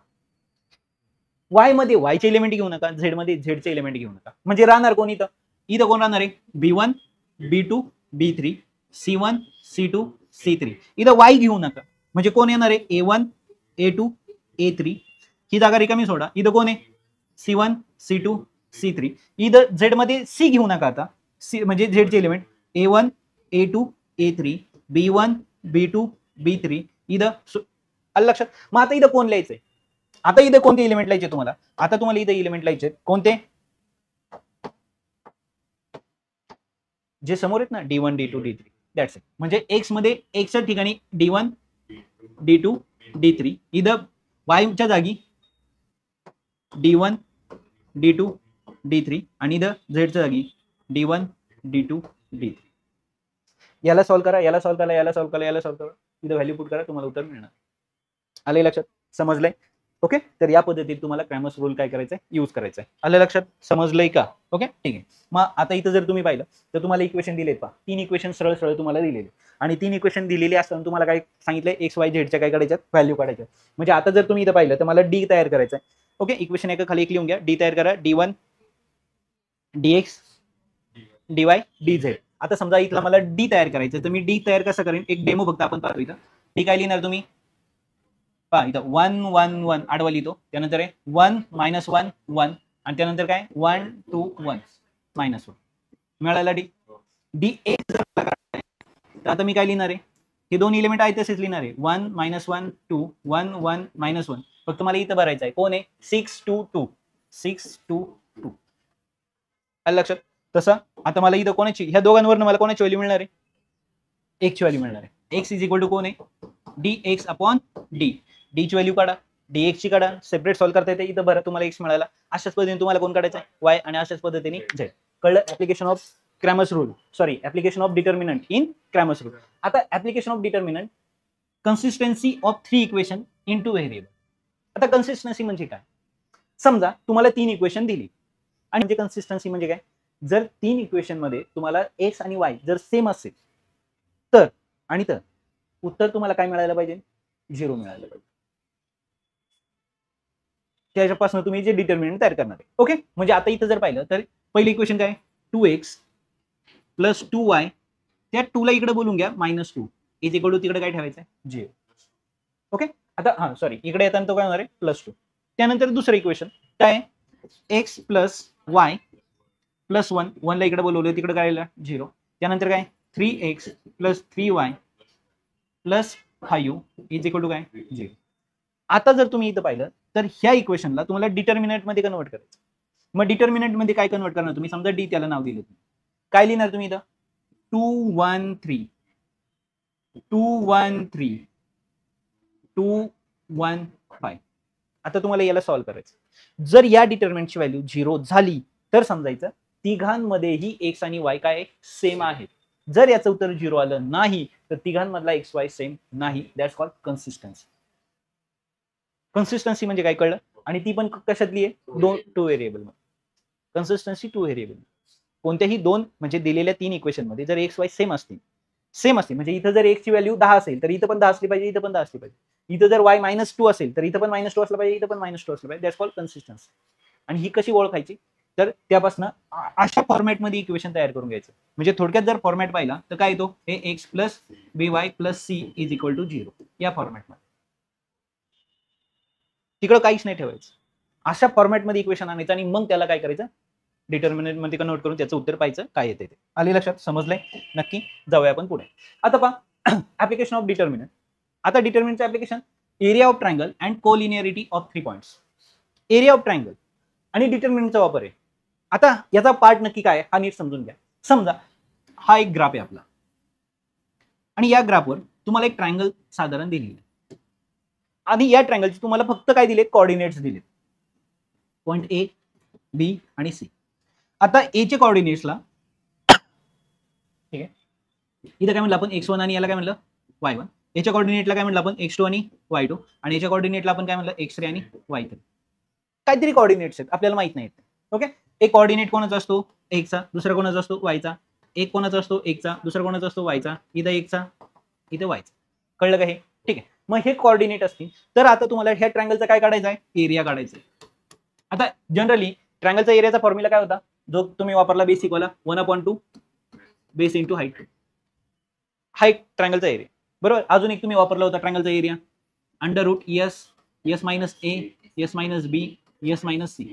y मध्ये y चे एलिमेंट घेऊ नका, z मध्ये z चे एलिमेंट घेऊ नका. म्हणजे राहणार कोण इथं, इथं कोण राहणार आहे b1 b2 b3 c1 c2 c3. इथं y घेऊ नका, म्हणजे कोण येणार आहे a1 a2 a3. ही जागा रिकामी सोडा, इथं कोण आहे c1 c2 c3. इथं z मध्ये c घेऊ नका. आता c म्हणजे z चे element a1 a2 a3 b1 b2 b3 इथं. आलं लक्षात. मग आता इथं कोण लिहायचंय, आता इथं कोणते एलिमेंट लिहायचे तुम्हाला, आता तुम्हाला इथं एलिमेंट लिहायचे कोणते, जे समोर आहेत ना d1 d2 d3. That's it. म्हणजे x मध्ये x च्या ठिकाणी d1 d2 d3, इथं y च्या जागी d1 d2 d3 आणि इथं z च्या जागी d1 d2 d3. याला सॉल्व्ह करा, याला सॉल्व्ह करा, याला सॉल्व्ह करा, याला सॉल्व्ह करा, इथं व्हॅल्यू पुट करा, तुम्हाला उत्तर मिळणार. आले लक्षात, समजलंय. ओके, तर या पद्धतीत तुम्हाला क्रॅमर्स रूल काय करायचंय यूज करायचंय. आलं लक्षात, समजलंय का. ओके ठीक आहे. मग आता इथं जर तुम्ही पाहिलं तर तुम्हाला इक्वेशन दिलेत पहा, 3 इक्वेशन सरळ सरळ तुम्हाला दिलेले आणि 3 इक्वेशन दिलेले असताना तुम्हाला काय सांगितलंय एक्स वाय झेडच्या काय करायच्यात व्हॅल्यू काढायच्या. म्हणजे आता जर तुम्ही इथं पाहिलं तर मला डी तयार करायचं आहे. ओके, इक्वेशन एका खाली एक लिहून घ्या, डी तयार करा, d1 dx dy dz. आता समजा इथला मला डी तयार करायचं तर मी डी तयार कसं करेन, एक डेमो फक्त आपण पाहतो. इथं डी काय लिहिणार तुम्ही पहा, इथं 1 1 1 आडवा लिहितो, त्यानंतर आहे 1 -1 1 आणि त्यानंतर काय 1 2 1 -1 मिळाला डी. डी एक तर आता मी काय लिहिणार आहे हे दोन एलिमेंट आहे तसेच लिहिणार आहे 1 -1 2 1 1 -1 फक्त मला इथं भरायचं आहे कोण आहे 6 2 2 6 2 2 आलं लक्षात. तसं आता मला इथं कोणाची ह्या दोघांवरनं मला कोणाची व्हॅल्यू मिळणार आहे एक्स ची व्हॅल्यू मिळणार आहे. एक्स इज इक्वल टू कोण आहे dx अपॉन डी. डी ची व्हॅल्यू काढा dx ची काढा सेपरेट सॉल्व्ह करता येते इथं बरं तुम्हाला एक्स मिळाला. अशाच पद्धतीने तुम्हाला कोण काढायचं आहे वाय आणि अशाच पद्धतीने झेड. कळलं application of Cramer's rule sorry application of determinant in Cramer's rule. आता application of determinant consistency of 3 equation into variable. आता कन्सिस्टन्सी म्हणजे काय समजा तुम्हाला 3 इक्वेशन दिली आणि म्हणजे कन्सिस्टन्सी म्हणजे काय जर 3 इक्वेशन मध्ये तुम्हाला एक्स आणि वाय जर सेम असेल तर आणि तर उत्तर तुम्हाला काय मिळायला पाहिजे 0 मिळायला पाहिजे. त्याच्यापासून तुम्ही जे डिटर्मिनंट तयार करणार आहे. ओके म्हणजे आता इथं जर पाहिलं तर पहिलं इक्वेशन काय 2x प्लस 2y त्या 2 ला इकडे बोलून घ्या -2 इज इक्वल टू तिकडे काय ठेवायचं आहे 0. ओके आता हा सॉरी इकडे येताना तो काय होणार आहे +2. त्यानंतर दुसरं इक्वेशन काय x प्लस y प्लस 1 1 ला इकडे बोलवलं तिकडे काय 0. त्यानंतर काय 3x plus 3y plus 5 is equal to काय 0. आता जर तुम्ही इथं पाहिलं तर ह्या इक्वेशनला तुम्हाला डिटर्मिनंट मध्ये कन्वर्ट करायचं. मग डिटर्मिनंट मध्ये काय कन्वर्ट करणार तुम्ही समजा डी त्याला नाव दिलं काय लिहिणार तुम्ही इथं 2 1 3 2 1 3 2 1 5. आता तुम्हाला याला सॉल्व्ह करायचं. जर या डिटर्मिनंटची व्हॅल्यू 0 झाली तर समजायचं तिघांमध्येही एक्स आणि वाय काय सेम आहेत. जर याचं उत्तर 0 आलं नाही तर तिघांमधला एक्स वाय सेम नाही. That's called consistency. कन्सिस्टन्सी म्हणजे काय कळलं आणि ती पण कशातली आहे 2 व्हेरिएबल मध्ये. कन्सिस्टन्सी 2 व्हेरिएबल कोणत्याही दोन म्हणजे दिलेल्या 3 इक्वेशन मध्ये जर एक्स वाय सेम असतील म्हणजे इथं जर एक्स ची व्हॅल्यू 10 असेल तर इथं पण 10 असली पाहिजे इथं पण 10 असली पाहिजे. इथं जर y -2 असेल तर इथं पण -2 असलं पाहिजे इथं पण -2 असलं पाहिजे. That's called consistency. आणि ही कशी ओळखायची तर त्यापासून अशा फॉर्मॅटमध्ये इक्वेशन तयार करून घ्यायचं. म्हणजे थोडक्यात जर फॉर्मॅट पाहिला तर काय येतो हे X plus by plus C is equal to 0 या फॉर्मॅटमध्ये. तिकडं काहीच नाही ठेवायचं. अशा फॉर्मॅटमध्ये इक्वेशन आणायचं आणि मग त्याला काय करायचं डिटर्मिनंट मध्ये कन्वर्ट करून त्याचं उत्तर पाहायचं काय येते ते. आले लक्षात समजलंय नक्की. जाऊया आपण पुढे. आता पहा ऍप्लिकेशन ऑफ डिटर्मिनंट. आता डिटर्मिनंटचं application area of triangle and collinearity of 3 points. Area of triangle आणि डिटर्मिनंटचा वापर आहे. आता याचा पार्ट नक्की काय हा नीट समजून घ्या. समजा हा एक ग्राफ आहे आपला आणि या ग्राफवर तुम्हाला एक ट्रायंगल साधारण दिलेलं आहे आणि या ट्रायंगलचे तुम्हाला फक्त काय दिले कोऑर्डिनेट्स दिले पॉइंट ए बी आणि सी. आता ए चे कोऑर्डिनेट्सला ठीक आहे इथं काय म्हणलं आपण x1 आणि याला काय म्हणलं y1. याच्या कोऑर्डिनेटला काय म्हणलं आपण x2 आणि y2 आणि याच्या कोऑर्डिनेटला आपण काय म्हणलं x3 आणि y3. काहीतरी कोऑर्डिनेट्स आहेत आपल्याला माहित नाहीत. ओके एक कोऑर्डिनेट कोणाचा असतो x चा दुसरा कोणाचा असतो y चा. एक कोणाचा असतो x चा दुसरा कोणाचा असतो y चा. इथं x चा इथं y चा. कळलं का हे ठीक आहे. मग हे कोऑर्डिनेट असतील तर आता तुम्हाला ह्या ट्रायंगलचा काय काढायचा आहे एरिया काढायचा आहे. आता जनरली ट्रायंगलचा एरियाचा फॉर्म्युला काय होता जो तुम्ही वापरला बेसिक वाला 1/2 बेस इंटू हाईट. हा एक ट्रायंगलचा एरिया बरोबर. अजून एक तुम्ही वापरला होता ट्रायंगलचा area √s s - b s - c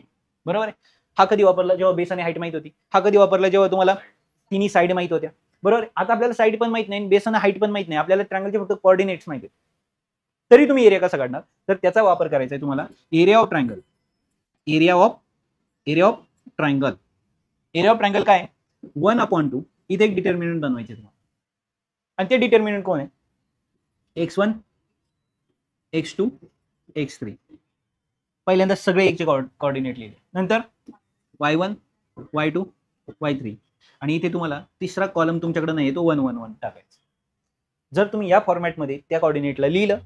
बरोबर आहे. हा कधी वापरला जेव्हा बेस आणि हाईट माहित होती. हा कधी वापरला जेव्हा तुम्हाला तिन्ही साईड माहित होत्या बरोबर. आता आपल्याला साईड पण माहित नाही बेस आणि हाईट पण माहित नाही आपल्याला ट्रायंगलचे फक्त कोऑर्डिनेट्स माहित आहेत. तरी तुम्ही एरिया कसा काढणार तर त्याचा वापर करायचा आहे तुम्हाला area of triangle. Area of triangle. Area of triangle काय 1/2 इथे एक डिटर्मिनंट बनवायचे तुम्हाला आणि ते डिटर्मिनंट कोण आहे x1 x2 x3. पहिल्यांदा सगळे एक चे कोऑर्डिनेट लिहिले नंतर y1 y2 y3 आणि इथे तुम्हाला तिसरा कॉलम तुमच्याकडे नाही तो 1 1 1 टाकायचा. जर तुम्ही या फॉर्मॅटमध्ये त्या कोऑर्डिनेटला लिहिलं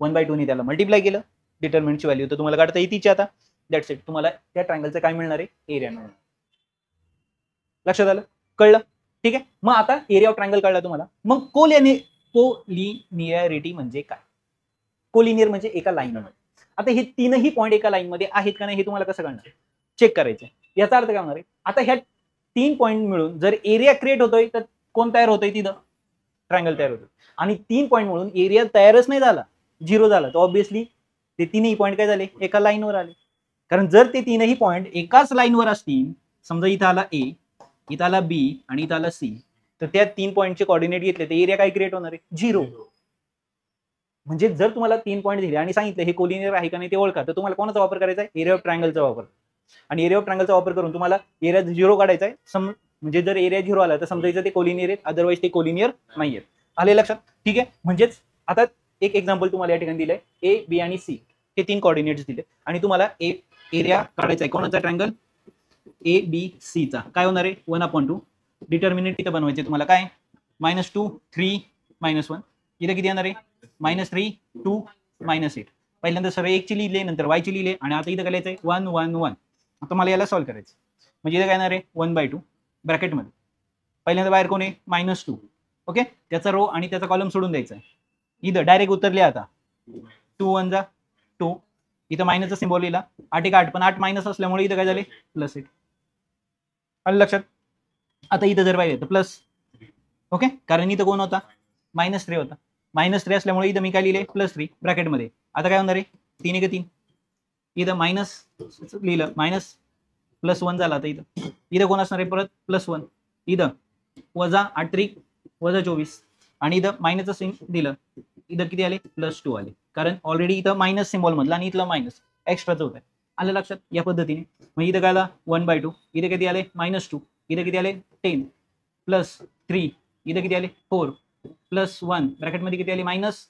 1/2 ने त्याला मल्टिप्लाय केलं डिटर्मिनंटची व्हॅल्यू तर तुम्हाला काढता येते. आता दॅट्स इट. तुम्हाला त्या ट्रायंगलचं काय मिळणार आहे एरिया मिळणार. लक्षात आलं कळलं ठीक आहे. मग आता एरिया ऑफ ट्रायंगल कळला तुम्हाला. मग कोलिनियरिटी म्हणजे काय. कोलिनियर म्हणजे एका लाईनमध्ये. आता हे तीनही पॉईंट एका लाईनमध्ये आहेत का नाही हे तुम्हाला कसं कळणार चेक करायचं. याचा अर्थ काय होणार आहे आता ह्या 3 पॉईंट मिळून जर एरिया क्रिएट होतोय तर कोण तयार होतोय तिथं ट्रायंगल तयार होतोय. आणि 3 पॉईंट मिळून एरिया तयारच नाही झाला 0 झाला तर ऑब्व्हियसली ते तीनही पॉईंट काय झाले एका लाईनवर आले. कारण जर ते तीनही पॉईंट एकाच लाईनवर असतील समजा इथं आला ए इथं आला बी आणि इथं आला सी तर त्या 3 पॉईंटचे कोऑर्डिनेट घेतले तर एरिया काय क्रिएट होणार आहे 0. म्हणजे जर तुम्हाला 3 पॉईंट दिले आणि सांगितलं हे कोलिनियर आहे का नाही ते ओळखा, तर तुम्हाला कोणाचा वापर करायचा आहे एरिया ऑफ ट्रायंगलचा वापर. आणि एरिया ऑफ ट्रायंगलचा वापर करून तुम्हाला एरिया 0 काढायचा आहे. म्हणजे जर एरिया 0 आला तर समजायचं ते कोलिनियर आहेत, अदरवाईज ते कोलिनियर नाही आहेत. आले लक्षात? ठीक आहे. म्हणजेच आता एक एक्झाम्पल तुम्हाला या ठिकाणी दिलंय, ए बी आणि सी हे 3 कोऑर्डिनेट्स दिले आणि तुम्हाला एरिया काढायचा आहे कोणाचा ट्रायंगल ए बी सी चा. काय होणार आहे 1/2. डिटर्मिनंट इथं बनवायचे तुम्हाला काय -2 3 -1. इथं किती येणार आहे -3 2 -8. पहिल्यांदा सरळ 1 ची लिहिले, नंतर y ची लिहिले आणि आता इथं काय लिहायचंय 1 1 1. आता मला याला सॉल्व्ह करायचं. म्हणजे इथं काय येणार आहे 1/2 ब्रॅकेटमध्ये. पहिल्यांदा बाहेर कोण आहे -2. ओके, त्याचा रो आणि त्याचा कॉलम सोडून द्यायचा आहे. इथं डायरेक्ट उतरले आता 2 1 जा 2. इथं मायनसचा सिम्बॉल लिहिला, 8 1 8, पण 8 मायनस असल्यामुळे इथं काय झाले +8. आलं लक्षात? आता इथं जर पाहिजे तर प्लस. ओके, कारण इथं कोण होता -3 होता. -3 असल्यामुळे इथं मी काय लिहिले +3 ब्रॅकेटमध्ये. आता काय होणार आहे 3 1 3. इथं मायनस लिहिलं, मायनस +1 झाला. आता इथं कोण असणार आहे परत +1. इथं -8 3 -24 आणि इथं मायनसचं सिंग दिलं, इथं किती आले +2 आले, कारण ऑलरेडी इथं मायनस सिम्बॉल मधला आणि इथलं मायनस एक्स्ट्राचं होतं. आलं लक्षात? या पद्धतीने मग इथं काय आला 1/2. इथे किती आले -2. इथे किती आले 10 +3. इथे किती आले 4 +1 ब्रॅकेटमध्ये किती आले -20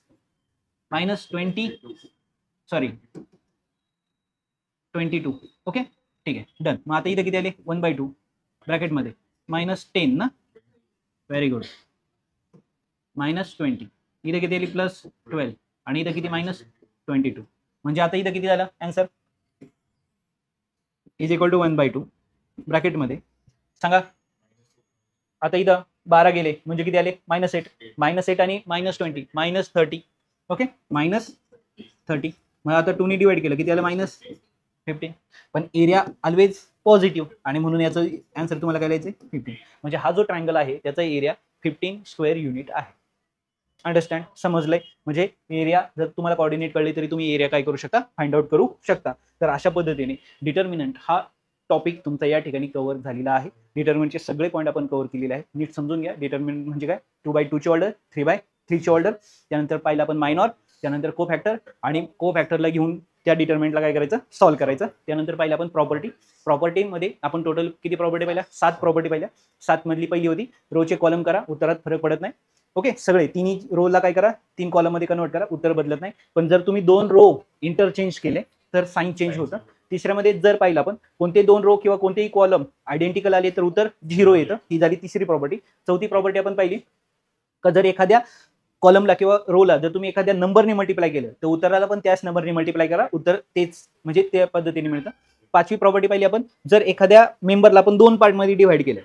सॉरी 22. ओके, ठीक आहे, डन. मग आता इथे किती आले 1/2 ब्रॅकेटमध्ये -10 ना. Very good. -20. इथे किती आली +12 आणि इथे किती -22. म्हणजे आता इथं किती झालं आन्सर इज इक्वल टू 1/2 ब्रॅकेटमध्ये. सांगा आता इथं 12 गेले म्हणजे किती आले -8 -8 आणि -20 -30. ओके, -30. मग आता 2 ने डिवाइड केलं किती आलं -15. पण एरिया ऑलवेज पॉझिटिव्ह आणि म्हणून याचं आन्सर तुम्हाला काय लिहायचं 15. म्हणजे हा जो ट्रायंगल आहे त्याचा एरिया 15 स्क्वेअर युनिट आहे. अंडरस्टँड? समजलंय? म्हणजे एरिया जर तुम्हाला कोऑर्डिनेट कळले तरी तुम्ही एरिया काय करू शकता फाइंड आउट करू शकता. तर अशा पद्धतीने डिटर्मिनंट हा टॉपिक तुमचा या ठिकाणी कव्हर झालेला आहे. डिटर्मिनंटचे सगळे पॉईंट आपण कव्हर केलेले आहे. नीट समजून घ्या. डिटर्मिनंट म्हणजे काय 2/2 ची ऑर्डर 3/3 ची ऑर्डर. त्यानंतर पाहिलं आपण मायनॉर, त्यानंतर को फॅक्टर आणि को फॅक्टरला घेऊन त्या डिटर्मिनंटला काय करायचं सॉल्व्ह करायचं. त्यानंतर पाहिलं आपण प्रॉपर्टीमध्ये आपण टोटल किती प्रॉपर्टी पाहिल्या 7 प्रॉपर्टी पाहिल्या. 7 मधली पहिली होती रोचे कॉलम करा, उत्तरात फरक पडत नाही. ओके, सगळे तिन्ही रोला काय करा 3 कॉलम मध्ये कन्वर्ट करा, उत्तर बदलत नाही. पण जर तुम्ही 2 रो इंटरचेंज केले तर साइन चेंज होतं. तिसऱ्यामध्ये जर पाहिलं आपण कोणते 2 रो किंवा कोणतेही कॉलम आयडेंटिकल आले तर उत्तर 0 येतं. ही झाली तिसरी प्रॉपर्टी. चौथी प्रॉपर्टी आपण पाहिली का जर एखाद्या कॉलमला किंवा रोला जर तुम्ही एखाद्या नंबरने मल्टिप्लाय केलं तर उत्तराला पण त्याच नंबरने मल्टिप्लाय करा, उत्तर तेच म्हणजे त्या पद्धतीने मिळतं. पाचवी प्रॉपर्टी पाहिली आपण जर एखाद्या मेंबरला आपण 2 पार्टमध्ये डिवाइड केलं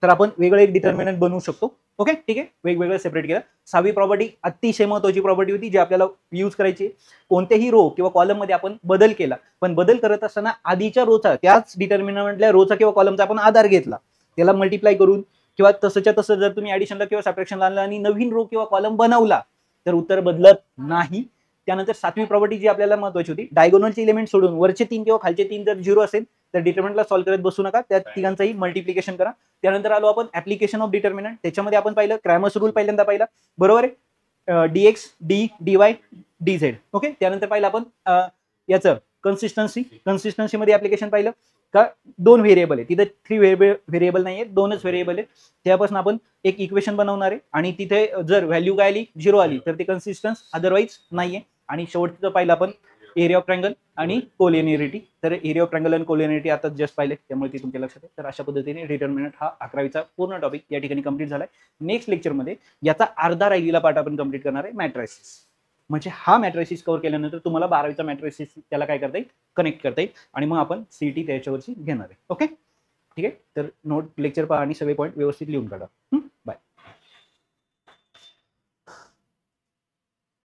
तर आपण वेगळं एक डिटर्मिनंट बनवू शकतो. ओके, ठीक आहे, वेगवेगळं सेपरेट केलं. 6वी प्रॉपर्टी अतिशय महत्त्वाची प्रॉपर्टी होती जी आपल्याला यूज करायची. कोणत्याही रो किंवा कॉलम मध्ये आपण बदल केला, पण बदल करत असताना आधीच्या रोचा त्याच डिटर्मिनंटल्या रोचा किंवा कॉलमचा आपण आधार घेतला, त्याला मल्टिप्लाय करून किंवा तसंच्या तसं जर तुम्ही ऍडिशनला किंवा सबट्रॅक्शनला आणलं आणि नवीन रो किंवा कॉलम बनवला तर उत्तर बदलत नाही. त्यानंतर 7वी प्रॉपर्टी जी आपल्याला महत्त्वाची होती डायगोनलचे एलिमेंट सोडून वरचे 3 किंवा खालचे 3 जर 0 असेल तर डिटर्मिनंटला सॉल्व्ह करत बसू नका, त्या तिघांचंही मल्टिप्लिकेशन करा. त्यानंतर आलो आपण ऍप्लिकेशन ऑफ डिटर्मिनंट. त्याच्यामध्ये आपण पाहिलं क्रॅमर्स रूल पहिल्यांदा पाहिला, बरोबर आहे, dx dy dz. ओके, त्यानंतर पाहिलं आपण याचं कन्सिस्टन्सी मध्ये ऍप्लिकेशन पाहिलं का 2 व्हेरिएबल आहे तिथे 3 व्हेरिएबल नाहीये, 2च व्हेरिएबल आहे. त्यापासून आपण एक इक्वेशन बनवणार आहे आणि तिथे जर व्हॅल्यू काय आली 0 आली तर ते कन्सिस्टन्स, अदरवाईज नाहीये. आणि शेवटचं पाहिलं आपण एरिया ऑफ ट्रायंगल आणि कोलिनियरिटी. तर एरिया ऑफ ट्रायंगल आणि कोलिनियरिटी आता जस्ट पाहिले त्यामुळे ती तुमच्या लक्षात आहे. तर अशा पद्धतीने डिटर्मिनंट हा 11वीचा पूर्ण टॉपिक या ठिकाणी कंप्लीट झालाय. नेक्स्ट लेक्चरमध्ये याचा अर्धा राहिलेला पार्ट आपण कंप्लीट करणार आहे मॅट्रिसेस. म्हणजे हा मॅट्रिसेस कव्हर केल्यानंतर तुम्हाला 12वीचा मॅट्रिसेस त्याला काय करता येईल कनेक्ट करता येईल आणि मग आपण सीईटी त्याच्यावरची घेणार आहे. ओके, ठीक आहे. तर नोट लेक्चर पहा आणि सगळे पॉईंट व्यवस्थित लिहून काढा.